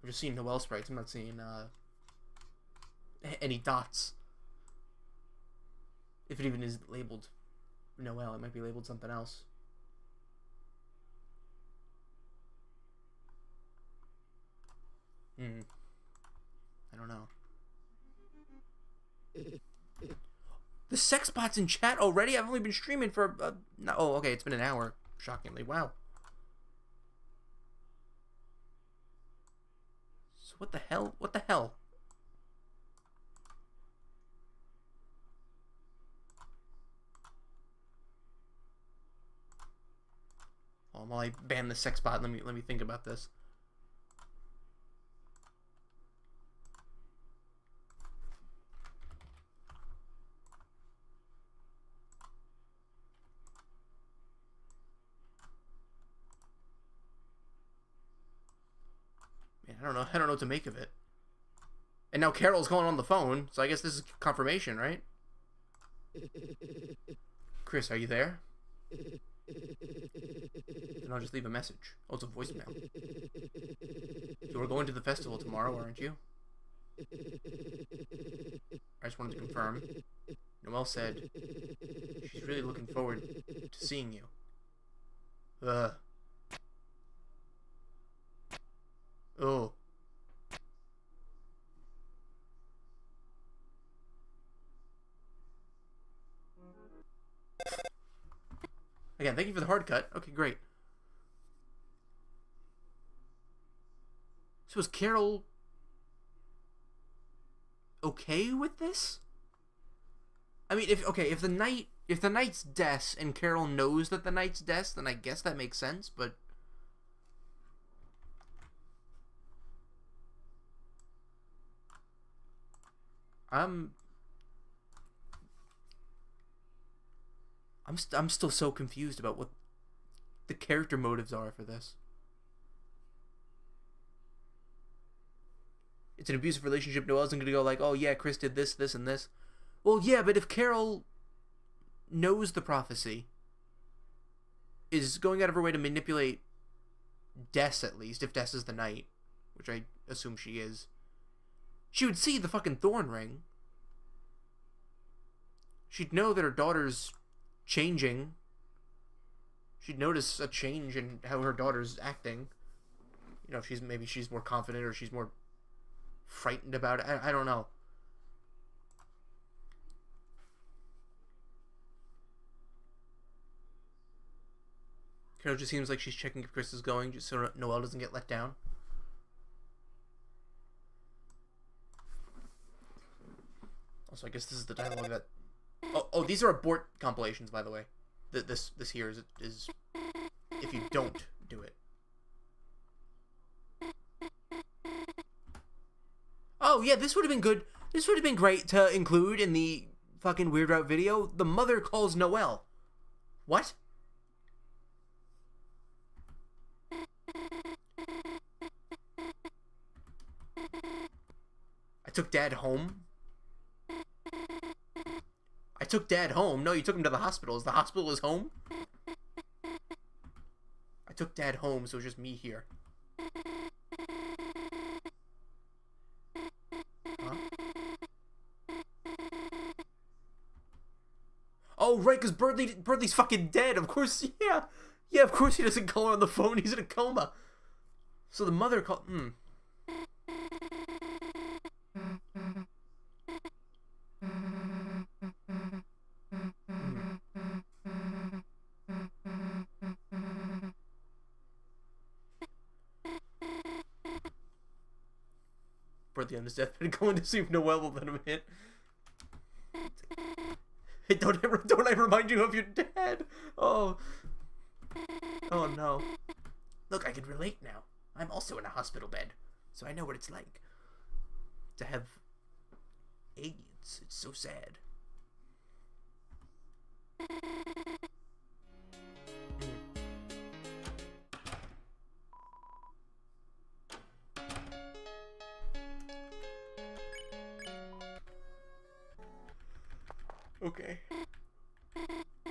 I'm just seeing Noelle sprites. I'm not seeing any dots. If it even is labeled Noelle, it might be labeled something else. I don't know. The sex bot's in chat already? I've only been streaming for... no, oh, okay, it's been an hour. Shockingly. Wow. So what the hell? What the hell? while I ban the sex bot, let me think about this. Man, I don't know what to make of it. And now Carol's calling on the phone, so I guess this is confirmation, right? Chris, are you there? Then I'll just leave a message. Oh, it's a voicemail. You were going to the festival tomorrow, aren't you? I just wanted to confirm. Noelle said she's really looking forward to seeing you. Oh. Again, thank you for the hard cut. Okay, great. So is Carol okay with this? I mean, if the knight's death and Carol knows that the knight's death, then I guess that makes sense, but I'm still so confused about what the character motives are for this. It's an abusive relationship. Noelle's gonna go like, oh yeah, Chris did this, this, and this. Well, yeah, but if Carol knows the prophecy, is going out of her way to manipulate Des, at least, if Des is the knight, which I assume she is, she would see the fucking thorn ring. She'd know that her daughter's changing. She'd notice a change in how her daughter's acting. You know, maybe she's more confident or she's more frightened about it. I don't know. Carol just seems like she's checking if Chris is going, just so Noelle doesn't get let down. Also, I guess this is the dialogue that... Oh, these are abort compilations, by the way. This here is if you don't do it. Oh, yeah, this would have been good. This would have been great to include in the fucking Weird Route video. The mother calls Noelle. What? I took Dad home? I took Dad home? No, you took him to the hospital. Is the hospital his home? I took Dad home, so it's just me here. Huh? Oh, right, because Berdley's fucking dead. Of course, yeah. Yeah, of course he doesn't call her on the phone. He's in a coma. So the mother called... Berdley on his deathbed going to see if Noelle will let him hit. Hey, don't I remind you of your dad? Oh no. Look, I can relate now. I'm also in a hospital bed, so I know what it's like to have AIDS. It's so sad. Okay. Let's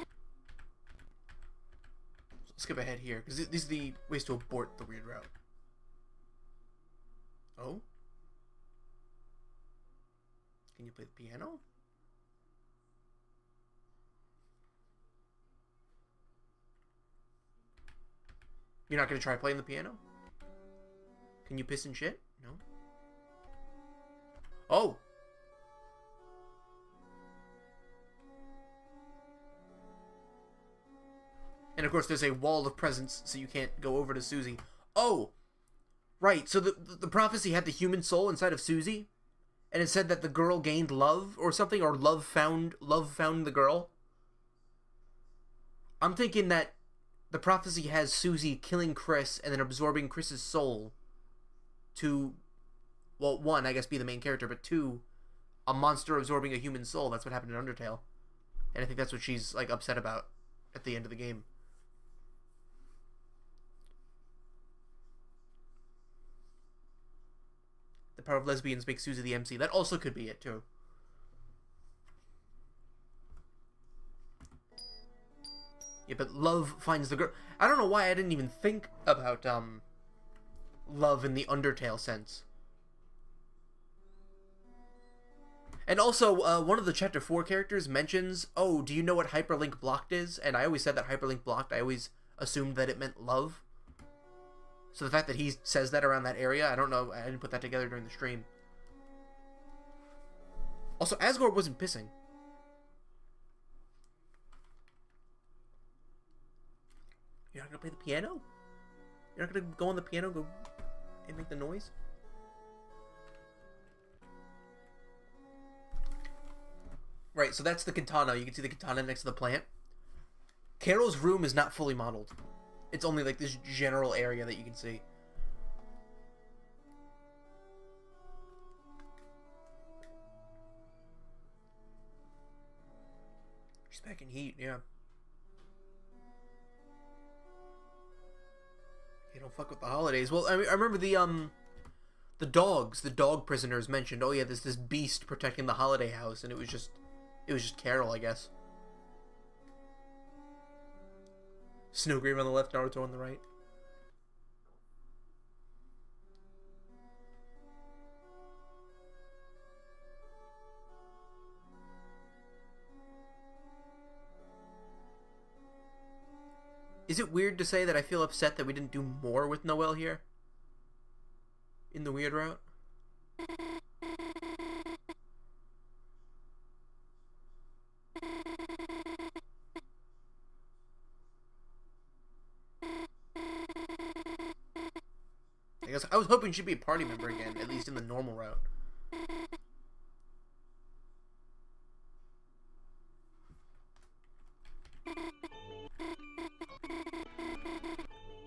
skip ahead here, because these are the ways to abort the Weird Route. Oh? Can you play the piano? You're not going to try playing the piano? Can you piss and shit? No? Oh! And of course there's a wall of presence, so you can't go over to Susie. Oh! Right, so the prophecy had the human soul inside of Susie, and it said that the girl gained love or something, or love found the girl. I'm thinking that the prophecy has Susie killing Chris and then absorbing Chris's soul to, well, one, I guess, be the main character, but two, a monster absorbing a human soul. That's what happened in Undertale. And I think that's what she's, like, upset about at the end of the game. The power of lesbians makes Susie the MC. That also could be it, too. Yeah, but love finds the girl. I don't know why I didn't even think about, love in the Undertale sense. And also, one of the Chapter 4 characters mentions, oh, do you know what Hyperlink Blocked is? And I always said that Hyperlink Blocked, I always assumed that it meant love. So the fact that he says that around that area, I don't know, I didn't put that together during the stream. Also, Asgore wasn't pissing. You're not gonna play the piano? You're not gonna go on the piano, go and make the noise? Right, so that's the katana. You can see the katana next to the plant. Carol's room is not fully modeled. It's only like this general area that you can see. She's back in heat, yeah. You don't fuck with the holidays. Well, I remember the dogs, the dog prisoners mentioned, oh yeah, there's this beast protecting the holiday house, and it was just Carol, I guess. Snowgream on the left, Naruto on the right. Is it weird to say that I feel upset that we didn't do more with Noelle here? In the weird route? I guess I was hoping she'd be a party member again, at least in the normal route.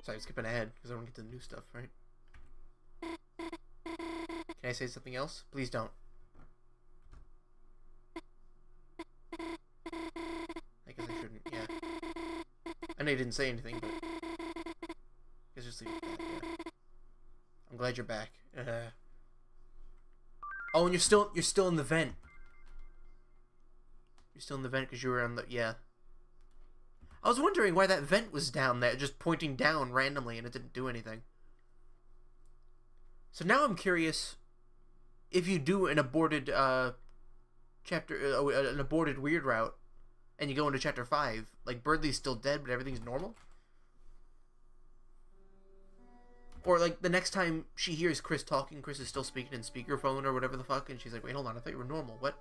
Sorry, skipping ahead, because I want to get to the new stuff, right? Can I say something else? Please don't. I guess I shouldn't, yeah. I know you didn't say anything, but I guess just leave it at that, yeah. I'm glad you're back. Oh, and you're still in the vent. You're still in the vent because you were on the, yeah. I was wondering why that vent was down there, just pointing down randomly, and it didn't do anything. So now I'm curious if you do an aborted an aborted weird route, and you go into chapter 5, like Birdley's still dead, but everything's normal. Or like the next time she hears Chris talking, Chris is still speaking in speakerphone or whatever the fuck, and she's like, "Wait, hold on, I thought you were normal. What?"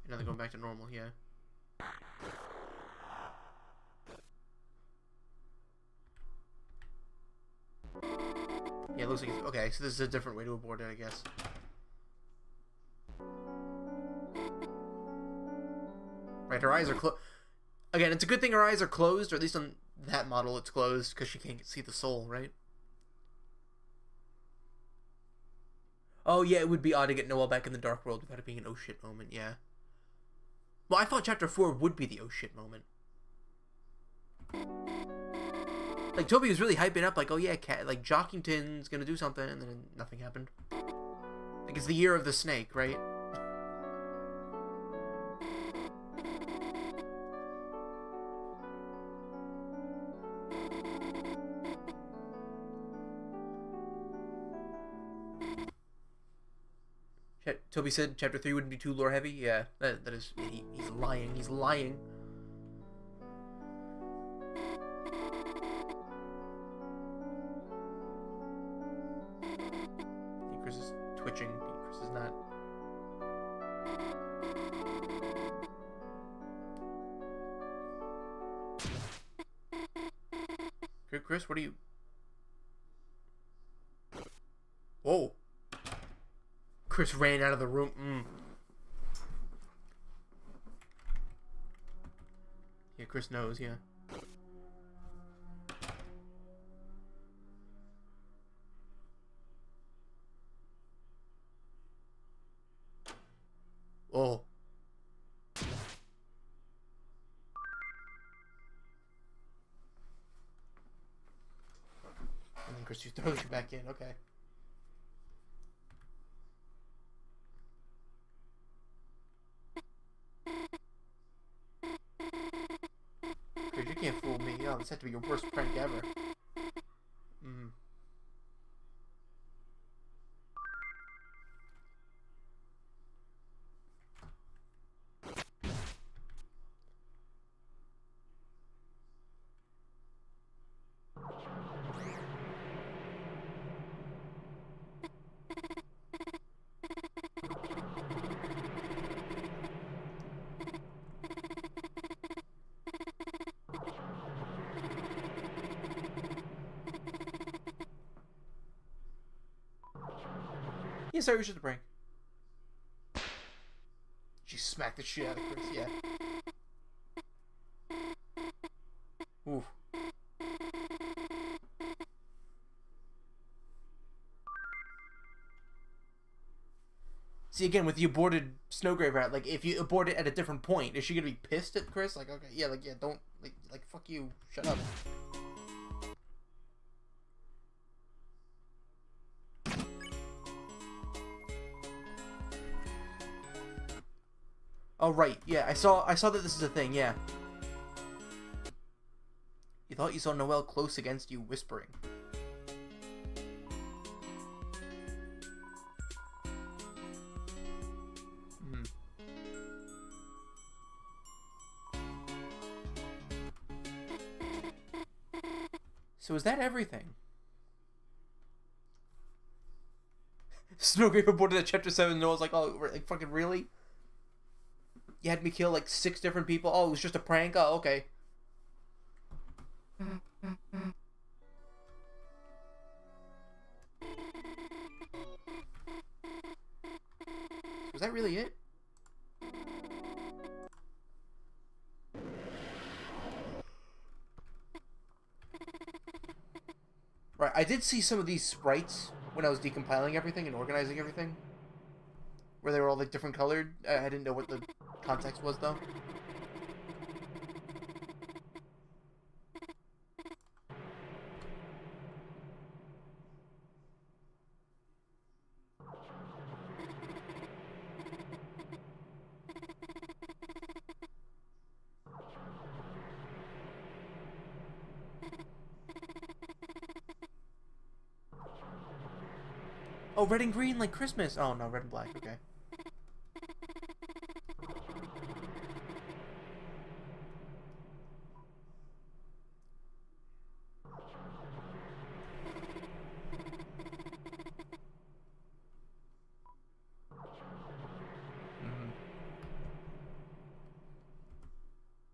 Now they're going back to normal, yeah. Yeah, it looks like it's, okay, so this is a different way to abort it, I guess. Right, her eyes are closed. Again, it's a good thing her eyes are closed, or at least on that model it's closed, because she can't see the soul, right? Oh, yeah, it would be odd to get Noelle back in the Dark World without it being an oh shit moment, yeah. Well, I thought chapter 4 would be the oh shit moment. Like, Toby was really hyping up, like, oh yeah, like, Jockington's gonna do something, and then nothing happened. Like, it's the year of the snake, right? Toby said chapter 3 wouldn't be too lore heavy. Yeah, that is. He's lying. He's lying. Chris is twitching. Chris is not. Chris, what are you? Whoa. Chris ran out of the room. Yeah, Chris knows, yeah. Oh. And then Chris throws you back in, okay. Chris, you can't fool me. Oh, this had to be your worst prank ever. Yeah, sorry, we should have prank. She smacked the shit out of Chris, yeah. Oof. See, again, with the aborted Snowgrave rat, like, if you abort it at a different point, is she gonna be pissed at Chris? Like, okay, yeah, don't, like, fuck you, shut up. Oh, right, yeah, I saw that this is a thing, yeah. You thought you saw Noelle close against you, whispering. So is that everything? Snowgrave aborted at Chapter 7, and Noel's like, oh, like, fucking really? You had me kill, like, 6 different people? Oh, it was just a prank? Oh, okay. Was that really it? Right, I did see some of these sprites when I was decompiling everything and organizing everything. Where they were all, like, different colored. I didn't know what the context was, though. Oh, red and green like Christmas. Oh, no, red and black. Okay.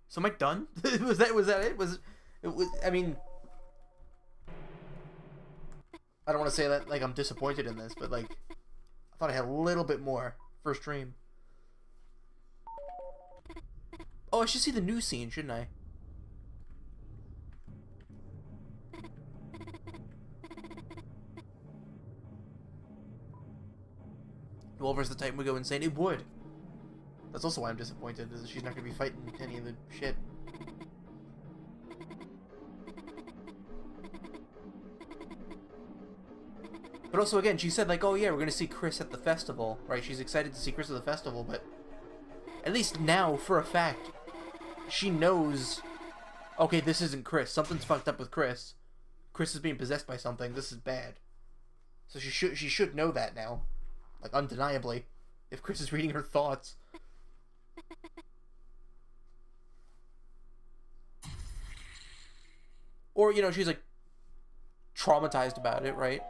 So am I done? was that it? I mean, I don't want to say that like I'm disappointed in this, but like I thought I had a little bit more for stream. Oh, I should see the new scene, shouldn't I? Wolver's the Titan would go insane. It would. That's also why I'm disappointed, is she's not going to be fighting any of the shit. But also, again, she said, like, oh yeah, we're going to see Chris at the festival, right? She's excited to see Chris at the festival, but at least now, for a fact, she knows, okay, this isn't Chris. Something's fucked up with Chris. Chris is being possessed by something. This is bad. So she should know that now. Like, undeniably. If Chris is reading her thoughts. Or, you know, she's, like, traumatized about it, right?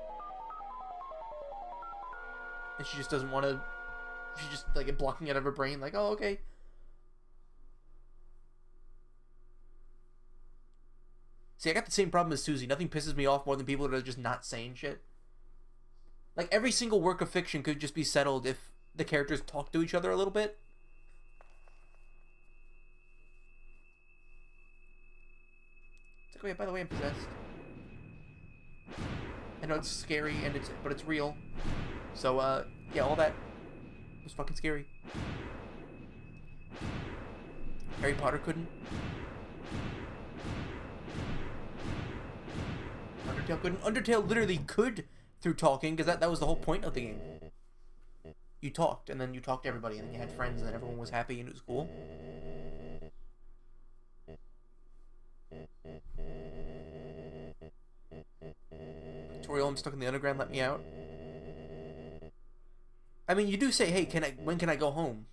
And she just doesn't want to... She's just, like, blocking it out of her brain. Like, oh, okay. See, I got the same problem as Susie. Nothing pisses me off more than people that are just not saying shit. Like, every single work of fiction could just be settled if the characters talk to each other a little bit. It's like, oh yeah, by the way, I'm possessed. I know it's scary, but it's real. So, yeah, all that was fucking scary. Harry Potter couldn't. Undertale couldn't. Undertale literally could through talking, because that was the whole point of the game. You talked, and then you talked to everybody, and then you had friends, and then everyone was happy, and it was cool. Tutorial, I'm stuck in the underground, let me out. I mean, you do say, hey, when can I go home?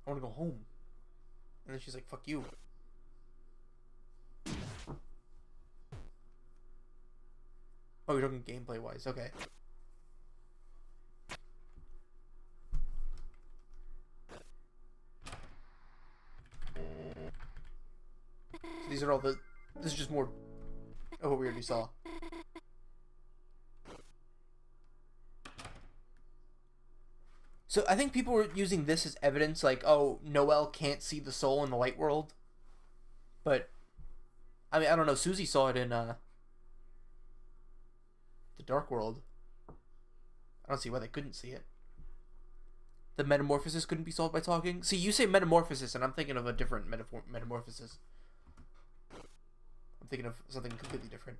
I want to go home. And then she's like, fuck you. Oh, you're talking gameplay-wise. Okay. So these are all the... This is just more of what we already saw. So I think people were using this as evidence, like, oh, Noelle can't see the soul in the light world. But, I mean, I don't know. Susie saw it in the dark world. I don't see why they couldn't see it. The metamorphosis couldn't be solved by talking. See, you say metamorphosis, and I'm thinking of a different metamorphosis. I'm thinking of something completely different.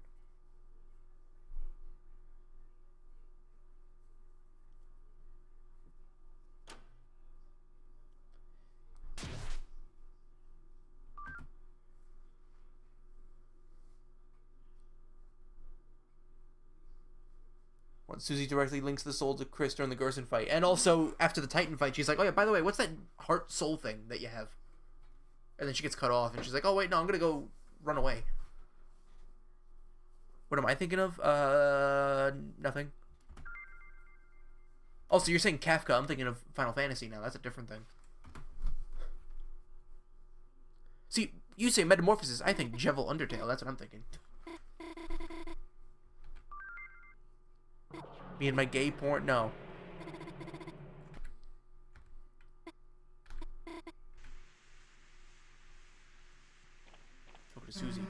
Susie directly links the soul to Chris during the Gerson fight. And also, after the Titan fight, she's like, oh yeah, by the way, what's that heart-soul thing that you have? And then she gets cut off, and she's like, oh wait, no, I'm gonna go run away. What am I thinking of? Nothing. Also, you're saying Kafka. I'm thinking of Final Fantasy now. That's a different thing. See, you say Metamorphosis. I think Jevil Undertale. That's what I'm thinking. Me and my gay porn? No. Over to Susie.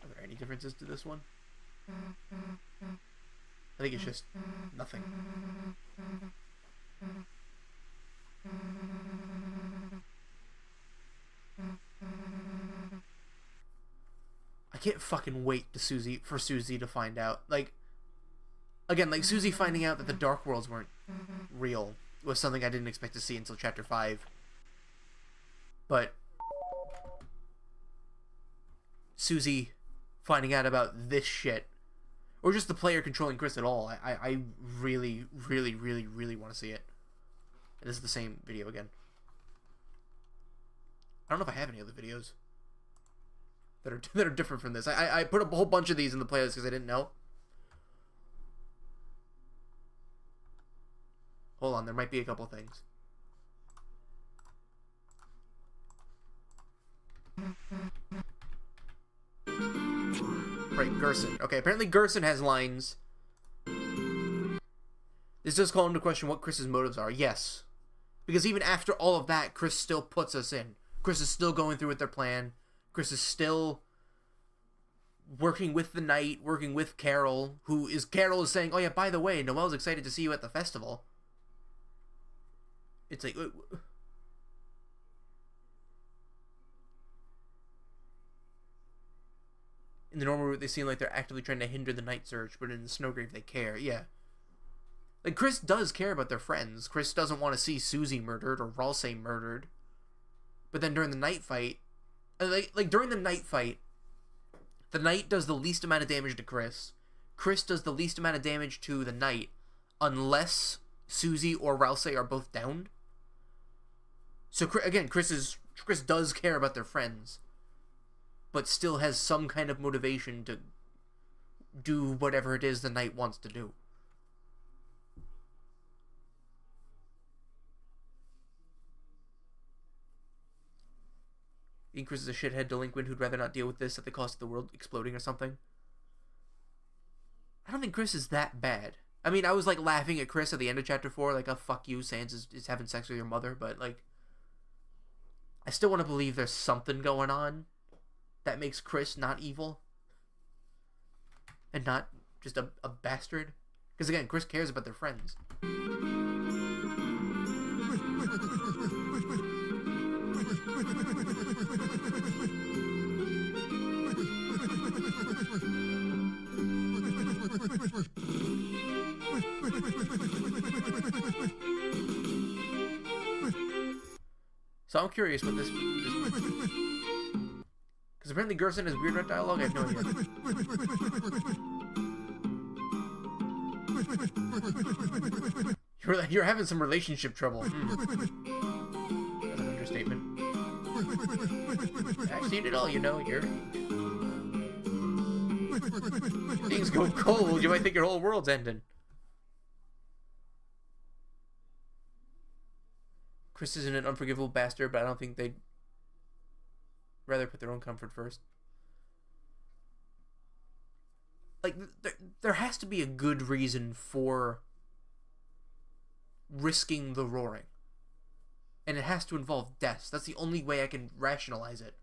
Are there any differences to this one? I think it's just nothing. I can't fucking wait for Susie to find out. Like, again, like Susie finding out that the Dark Worlds weren't real was something I didn't expect to see until Chapter 5. But Susie finding out about this shit, or just the player controlling Chris at all, I really, really, really, really want to see it. And this is the same video again. I don't know if I have any other videos that are different from this. I put up a whole bunch of these in the playlist because I didn't know. Hold on, there might be a couple things. Right, Gerson. Okay, apparently Gerson has lines. This does call into question what Chris's motives are. Yes. Because even after all of that, Chris still puts us in. Chris is still going through with their plan. Chris is still working with the knight, working with Carol, Carol is saying, oh yeah, by the way, Noelle's excited to see you at the festival. It's like... In the normal route, they seem like they're actively trying to hinder the night search, but in the Snowgrave, they care. Yeah. Like, Chris does care about their friends. Chris doesn't want to see Susie murdered or Ralsei murdered. But then during the night fight... Like during the night fight, the knight does the least amount of damage to Chris. Chris does the least amount of damage to the knight, unless Susie or Ralsei are both downed. So, again, Chris does care about their friends, but still has some kind of motivation to do whatever it is the knight wants to do. You think Chris is a shithead delinquent who'd rather not deal with this at the cost of the world exploding or something? I don't think Chris is that bad. I mean, I was like laughing at Chris at the end of chapter 4, like, oh, fuck you, Sans is having sex with your mother, but like, I still want to believe there's something going on that makes Chris not evil and not just a bastard. Because again, Chris cares about their friends. So I'm curious what this because apparently Gerson has weird red dialogue. I have no idea. You're having some relationship trouble. That's an understatement. I've seen it all, you know. Things go cold. You might think your whole world's ending. Chris isn't an unforgivable bastard, but I don't think they'd rather put their own comfort first. Like, there has to be a good reason for risking the roaring. And it has to involve deaths. That's the only way I can rationalize it.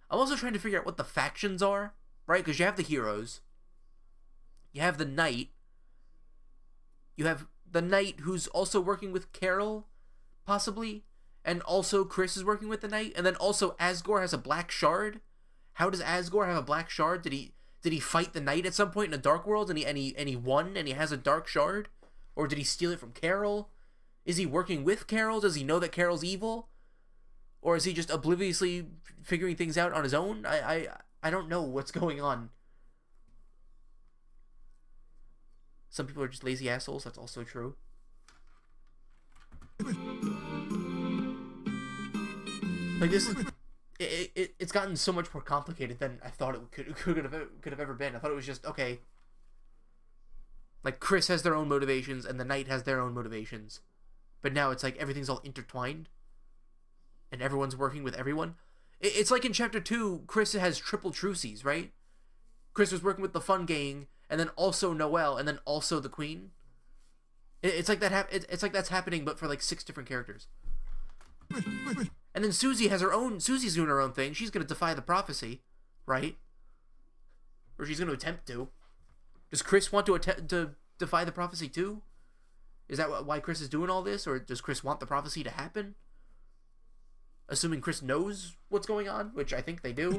I'm also trying to figure out what the factions are, right? Because you have the heroes. You have the knight. You have the knight who's also working with Carol, possibly. And also Chris is working with the knight. And then also Asgore has a black shard. How does Asgore have a black shard? Did he fight the knight at some point in a dark world and he won and he has a dark shard? Or did he steal it from Carol? Is he working with Carol? Does he know that Carol's evil? Or is he just obliviously figuring things out on his own? I don't know what's going on. Some people are just lazy assholes. That's also true. Like this, it's gotten so much more complicated than I thought it could have ever been. I thought it was just okay. Like Chris has their own motivations and the knight has their own motivations, but now it's like everything's all intertwined, and everyone's working with everyone. It's like in chapter 2, Chris has triple truces, right? Chris was working with the Fun Gang, and then also Noelle, and then also the Queen. It's like that. It's like that's happening, but for like 6 different characters. And then Susie has her own. Susie's doing her own thing. She's gonna defy the prophecy, right? Or she's gonna attempt to. Does Chris want to attempt to defy the prophecy too? Is that why Chris is doing all this, or does Chris want the prophecy to happen? Assuming Chris knows what's going on, which I think they do.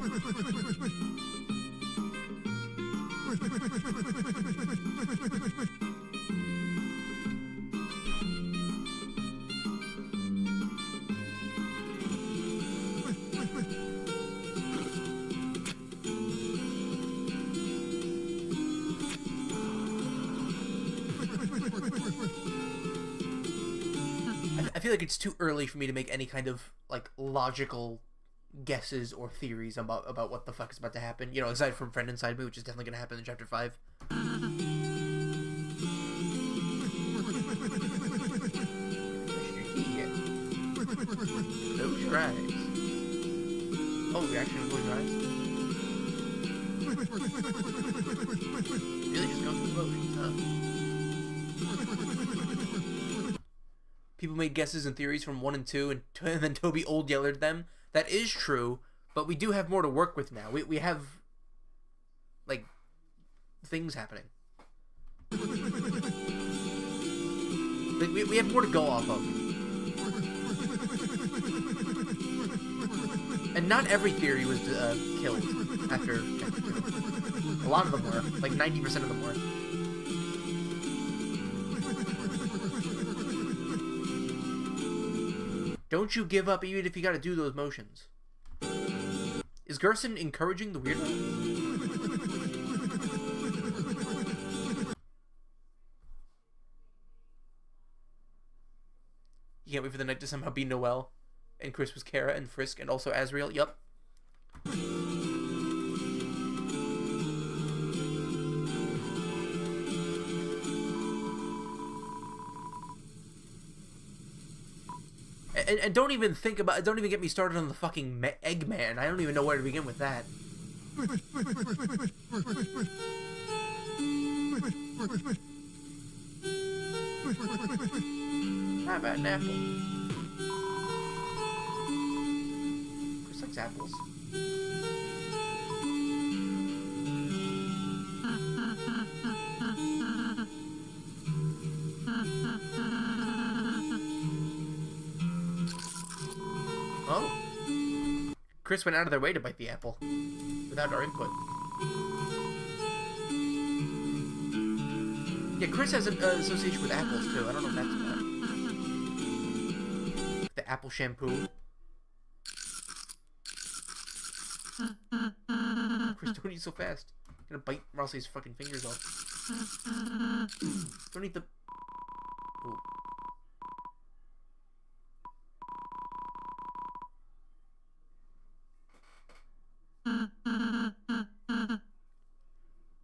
I feel like it's too early for me to make any kind of like logical guesses or theories about what the fuck is about to happen. You know, aside from Friend Inside Me, which is definitely going to happen in chapter 5. Close your eyes. Oh, you're actually going to close your eyes? Really just go through the motions, huh? People made guesses and theories from 1 and 2, and then Toby old yellered them. That is true, but we do have more to work with now. We have, like, things happening. Like, we have more to go off of. And not every theory was killed after chapter 2. A lot of them were. Like, 90% of them were. Don't you give up even if you gotta do those motions. Is Gerson encouraging the weirdo? You can't wait for the night to somehow be Noelle. And Chris was Kara and Frisk and also Azrael. Yup. And don't even think about. Don't even get me started on the fucking Eggman. I don't even know where to begin with that. How about an apple? Chris likes apples. Oh. Chris went out of their way to bite the apple without our input. Yeah, Chris has an association with apples too. I don't know if that's about. The apple shampoo. Chris, don't eat so fast. I'm gonna bite Ralsei's fucking fingers off. Don't eat the... Ooh.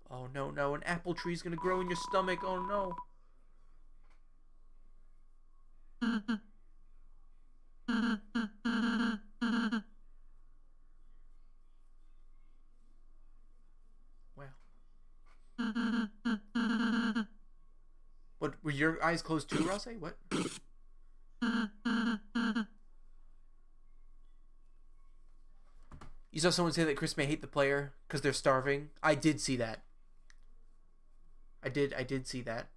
Oh no, no, an apple tree's gonna grow in your stomach. Oh no. Wow. What, were your eyes closed too, Ralsei? What? You saw someone say that Chris may hate the player because they're starving. I did see that. I did see that.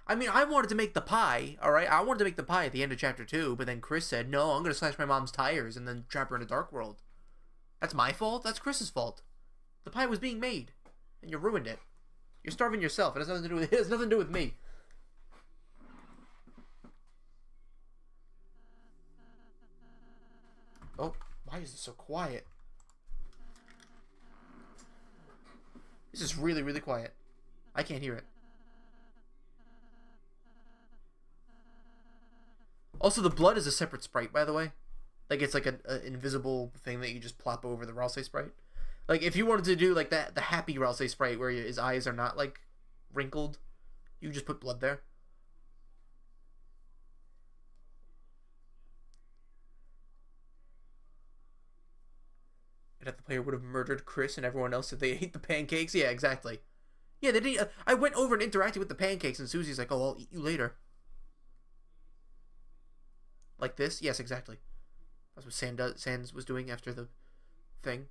I mean, I wanted to make the pie, alright? I wanted to make the pie at the end of Chapter 2, but then Chris said, no, I'm going to slash my mom's tires and then trap her in a dark world. That's my fault? That's Chris's fault. The pie was being made, and you ruined it. You're starving yourself. It has nothing to do with, it has nothing to do with me. Oh, why is this so quiet? This is really, really quiet. I can't hear it. Also, the blood is a separate sprite, by the way. Like, it's like an invisible thing that you just plop over the Ralsei sprite. Like, if you wanted to do, like, the happy Ralsei sprite where his eyes are not, like, wrinkled, you just put blood there. And if the player would have murdered Chris and everyone else if they ate the pancakes. Yeah, exactly. Yeah, they didn't. I went over and interacted with the pancakes, and Susie's like, "Oh, I'll eat you later." Like this? Yes, exactly. That's what Sans was doing after the thing.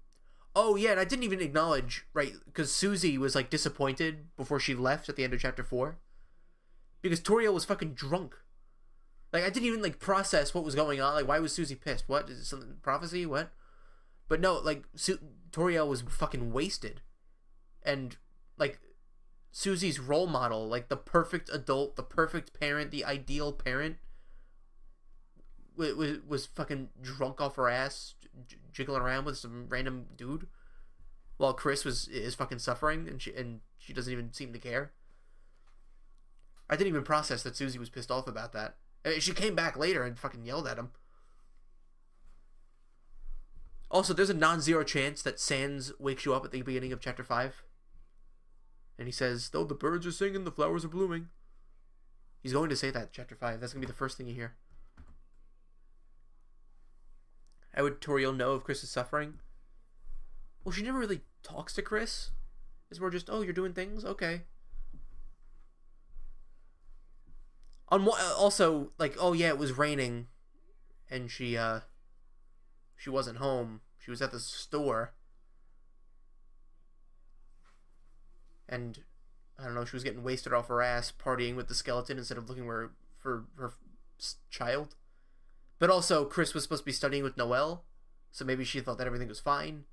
Oh yeah, and I didn't even acknowledge, right? Because Susie was like disappointed before she left at the end of Chapter 4, because Toriel was fucking drunk. Like, I didn't even like process what was going on. Like, why was Susie pissed? What is it? Something prophecy? What? But no, like Toriel was fucking wasted, and like Susie's role model, like the perfect adult, the perfect parent, the ideal parent, was fucking drunk off her ass, jiggling around with some random dude, while Chris is fucking suffering, and she doesn't even seem to care. I didn't even process that Susie was pissed off about that. She came back later and fucking yelled at him. Also, there's a non-zero chance that Sans wakes you up at the beginning of Chapter 5. And he says, though the birds are singing, the flowers are blooming. He's going to say that in Chapter 5. That's going to be the first thing you hear. How would Toriel know if Chris is suffering? Well, she never really talks to Chris. It's more just, oh, you're doing things? Okay. Also, like, oh yeah, it was raining. And she wasn't home. She was at the store. And, I don't know, she was getting wasted off her ass, partying with the skeleton instead of looking for her child. But also, Chris was supposed to be studying with Noelle, so maybe she thought that everything was fine.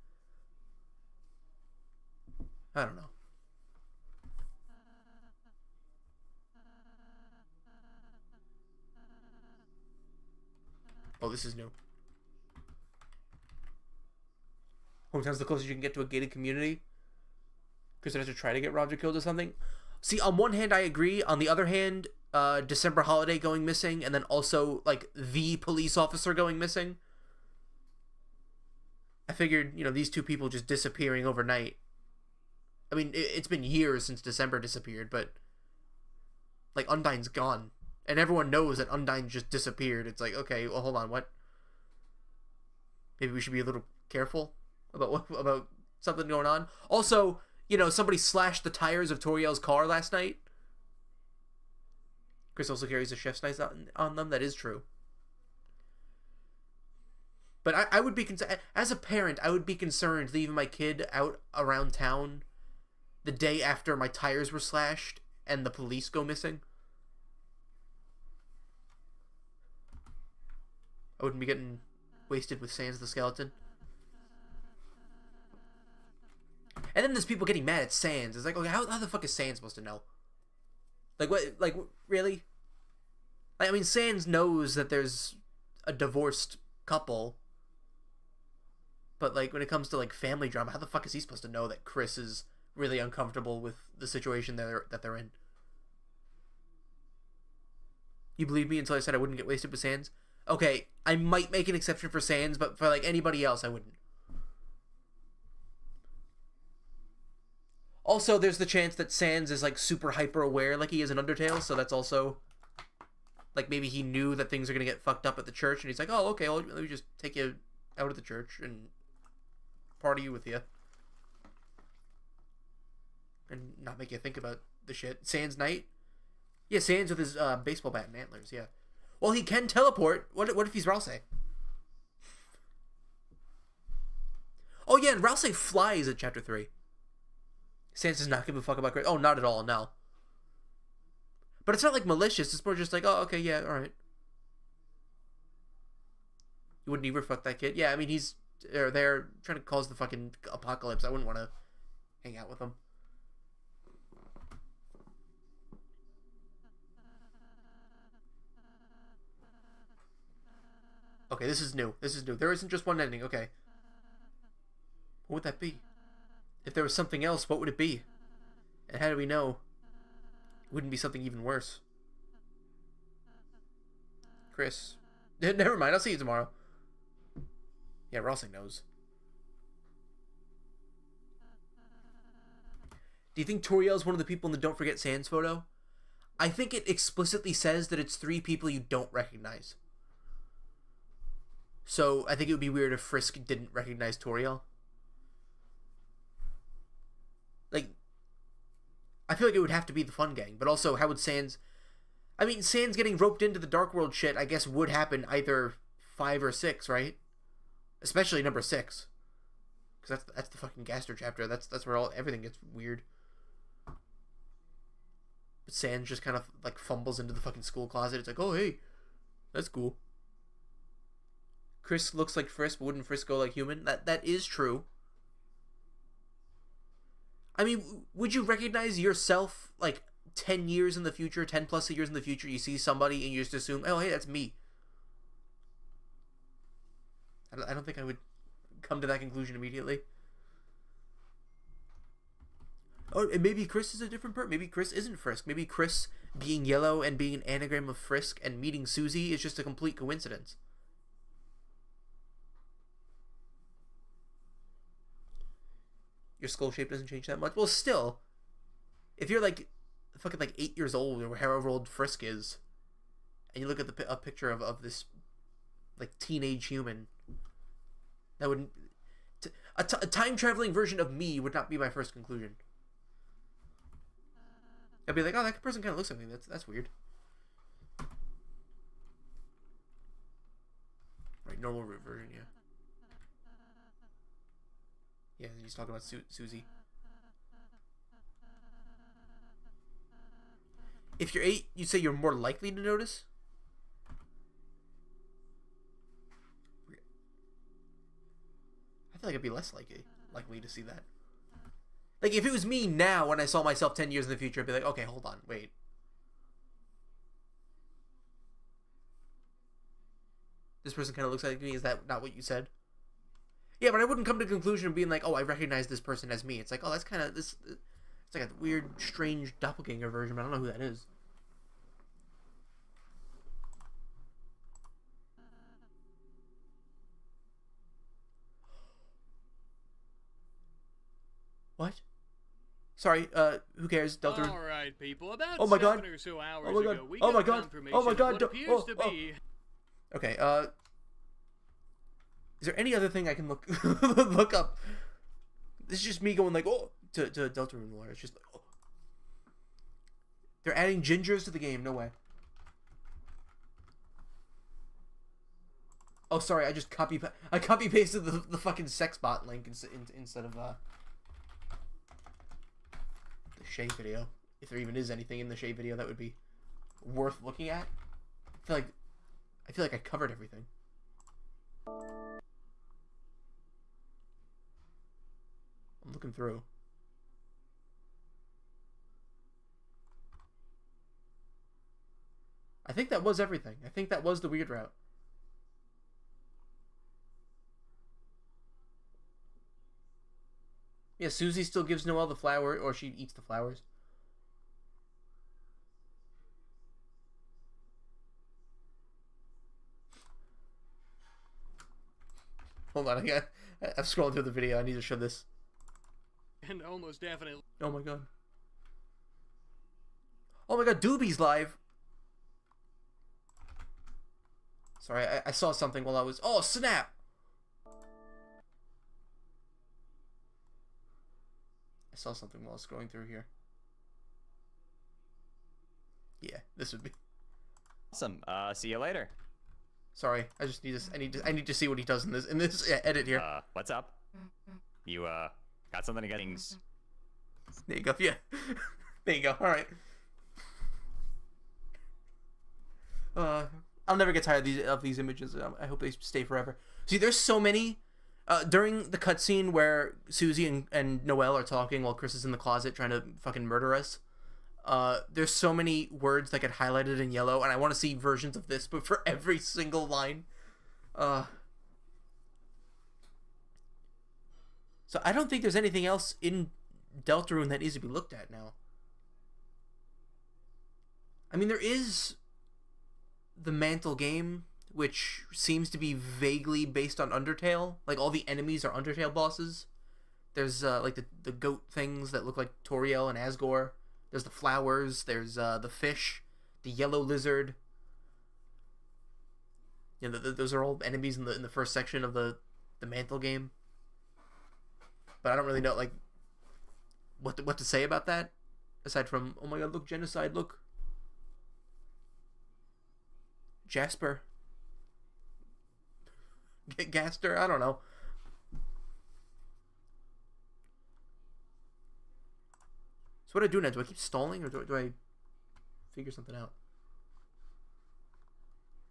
I don't know. Oh, this is new. Hometown's the closest you can get to a gated community. Because has to try to get Roger killed or something. See, on one hand, I agree. On the other hand, December holiday going missing, and then also, like, the police officer going missing. I figured, you know, these two people just disappearing overnight. I mean, it's been years since December disappeared, but, like, Undyne's gone. And everyone knows that Undyne just disappeared. It's like, okay, well, hold on, what? Maybe we should be a little careful about something going on. Also, you know, somebody slashed the tires of Toriel's car last night. Chris also carries a chef's knife on them. That is true. But I would be as a parent, I would be concerned leaving my kid out around town the day after my tires were slashed and the police go missing. I wouldn't be getting wasted with Sans the skeleton. And then there's people getting mad at Sans. It's like, okay, how the fuck is Sans supposed to know? Like, what? Like, really? I mean, Sans knows that there's a divorced couple. But, like, when it comes to, like, family drama, how the fuck is he supposed to know that Chris is really uncomfortable with the situation that they're in? You believe me until I said I wouldn't get wasted with Sans? Okay, I might make an exception for Sans, but for, like, anybody else, I wouldn't. Also, there's the chance that Sans is, like, super hyper-aware like he is in Undertale, so that's also... Like, maybe he knew that things are gonna get fucked up at the church, and he's like, oh, okay, well, let me just take you out of the church and party with you. And not make you think about the shit. Sans Knight? Yeah, Sans with his baseball bat and antlers, yeah. Well, he can teleport. What if he's Rousey? Oh, yeah, and Rousey flies at Chapter 3. Sans does not give a fuck about Chris. Oh, not at all, no. But it's not, like, malicious. It's more just like, oh, okay, yeah, alright. You wouldn't even fuck that kid? Yeah, I mean, he's there trying to cause the fucking apocalypse. I wouldn't want to hang out with him. Okay, this is new. This is new. There isn't just one ending. Okay. What would that be? If there was something else, what would it be? And how do we know it wouldn't be something even worse? Chris. Never mind, I'll see you tomorrow. Yeah, Rossing knows. Do you think Toriel's one of the people in the Don't Forget Sans photo? I think it explicitly says that it's 3 people you don't recognize. So, I think it would be weird if Frisk didn't recognize Toriel. Like, I feel like it would have to be the Fun Gang, but also, how would Sans... I mean, Sans getting roped into the Dark World shit, I guess, would happen either 5 or 6, right? Especially number 6. Because that's the fucking Gaster chapter. That's where everything gets weird. But Sans just kind of, like, fumbles into the fucking school closet. It's like, oh, hey, that's cool. Chris looks like Frisk, but wouldn't Frisk go like human? That is true. I mean, would you recognize yourself, like, 10 years in the future, 10 plus years in the future, you see somebody and you just assume, oh, hey, that's me. I don't think I would come to that conclusion immediately. Oh, and maybe Chris is a different person. Maybe Chris isn't Frisk. Maybe Chris being yellow and being an anagram of Frisk and meeting Susie is just a complete coincidence. Your skull shape doesn't change that much. Well, still, if you're like fucking like 8 years old or however old Frisk is, and you look at a picture of this like teenage human, that wouldn't a time traveling version of me would not be my first conclusion. I'd be like, oh, that person kind of looks like me. That's weird. Right, normal version, yeah. Yeah, he's talking about Susie. If you're 8, you'd say you're more likely to notice? I feel like I'd be less likely to see that. Like, if it was me now when I saw myself 10 years in the future, I'd be like, okay, hold on, wait. This person kind of looks like me. Is that not what you said? Yeah, but I wouldn't come to the conclusion of being like, oh, I recognize this person as me. It's like, oh, that's kind of this. It's like a weird, strange doppelganger version, but I don't know who that is. What? Sorry, who cares? Deltarune. All right, people. About Oh my god. 7 or so hours Oh my god. ago, we Oh got my god. confirmation Oh my god. of what appears to be... Okay, is there any other thing I can look up? This is just me going like, oh, to Deltarune lore. It's just like, oh. They're adding gingers to the game. No way. Oh, sorry. I just copy pasted the fucking sex bot link instead of the Shay video. If there even is anything in the Shay video that would be worth looking at. I feel like I covered everything. I'm looking through. I think that was everything. I think that was the weird route. Yeah, Susie still gives Noelle the flower, or she eats the flowers. Hold on, I'm scrolling through the video. I need to show this. And almost definitely... Oh my god. Oh my god, Doobie's live! Sorry, I saw something while I was... Oh, snap! I saw something while I was scrolling through here. Yeah, this would be... Awesome. See you later. Sorry, I just need to... I need to see what he does in this edit here. What's up? You, got something against... There you go, yeah. There you go, alright. I'll never get tired of these images. I hope they stay forever. See, there's so many... during the cutscene where Susie and Noelle are talking while Chris is in the closet trying to fucking murder us, there's so many words that get highlighted in yellow, and I want to see versions of this, but for every single line. So I don't think there's anything else in Deltarune that needs to be looked at now. I mean, there is the Mantle game, which seems to be vaguely based on Undertale. Like, all the enemies are Undertale bosses. There's, like, the goat things that look like Toriel and Asgore. There's the flowers. There's, the fish. The yellow lizard. You know, those are all enemies in the first section of the Mantle game. But I don't really know, like, what to say about that. Aside from, oh my god, look, genocide, look. Jasper. Gaster? I don't know. So what do I do now? Do I keep stalling, or do I figure something out?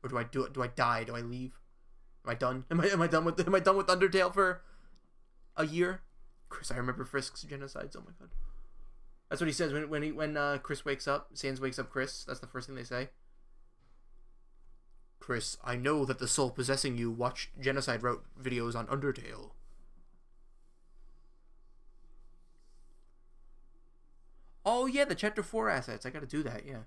Or do I die? Do I leave? Am I done? Am I done with Undertale for a year? Chris, I remember Frisk's genocides. Oh my god. That's what he says when Chris wakes up. Sans wakes up Chris. That's the first thing they say. Chris, I know that the soul possessing you watched genocide route videos on Undertale. Oh yeah, the Chapter 4 assets. I gotta do that, yeah.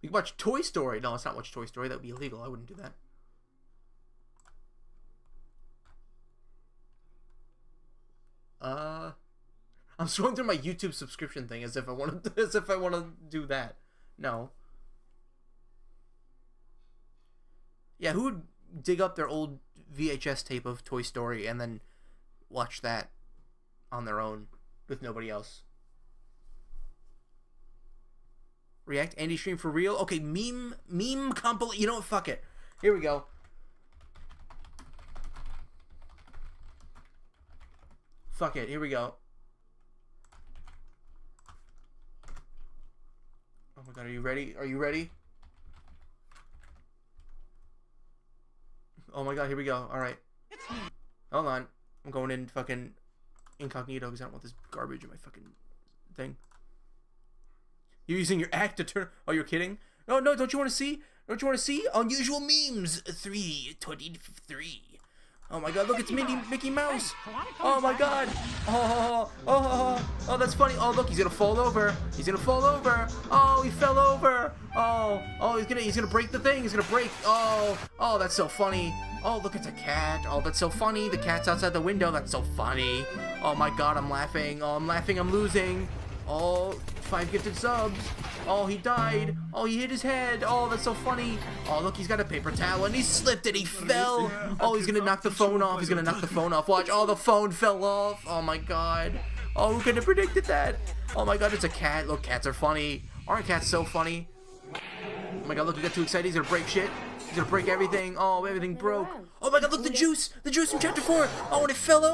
We can watch Toy Story. No, let's not watch Toy Story. That would be illegal. I wouldn't do that. I'm scrolling through my YouTube subscription thing as if I want to do that. No. Yeah, who would dig up their old VHS tape of Toy Story and then watch that on their own with nobody else? React Andy stream for real? Okay, meme compilation. You know what? Fuck it. Here we go. Fuck it. Here we go. Oh my god, are you ready? Are you ready? Oh my god, here we go. Alright. Hold on. I'm going in fucking incognito because I don't want this garbage in my fucking thing. You're using your act to turn... Oh, you're kidding? No, don't you want to see? Don't you want to see? Unusual Memes 3, 23. Oh my god, look, it's Mickey Mouse. Oh my god. Oh, that's funny. Oh, look, he's gonna fall over. He's gonna fall over. Oh, he fell over. Oh, he's gonna break the thing. He's gonna break. Oh, that's so funny. Oh, look, it's a cat. Oh, that's so funny. The cat's outside the window. That's so funny. Oh my god, I'm laughing. Oh, I'm laughing. I'm losing. Oh, 5 gifted subs. Oh, he died. Oh, he hit his head. Oh, that's so funny. Oh, look, he's got a paper towel and he slipped and he fell. Oh, he's gonna knock the phone off. He's gonna knock the phone off. Watch. Oh, the phone fell off. Oh my god. Oh, who could have predicted that? Oh my god, it's a cat. Look, cats are funny. Aren't cats so funny? Oh my god, look, he got too excited. He's gonna break shit. He's gonna break everything. Oh, everything broke. Oh my god, look, the juice. The juice from chapter 4. Oh, and it fell over.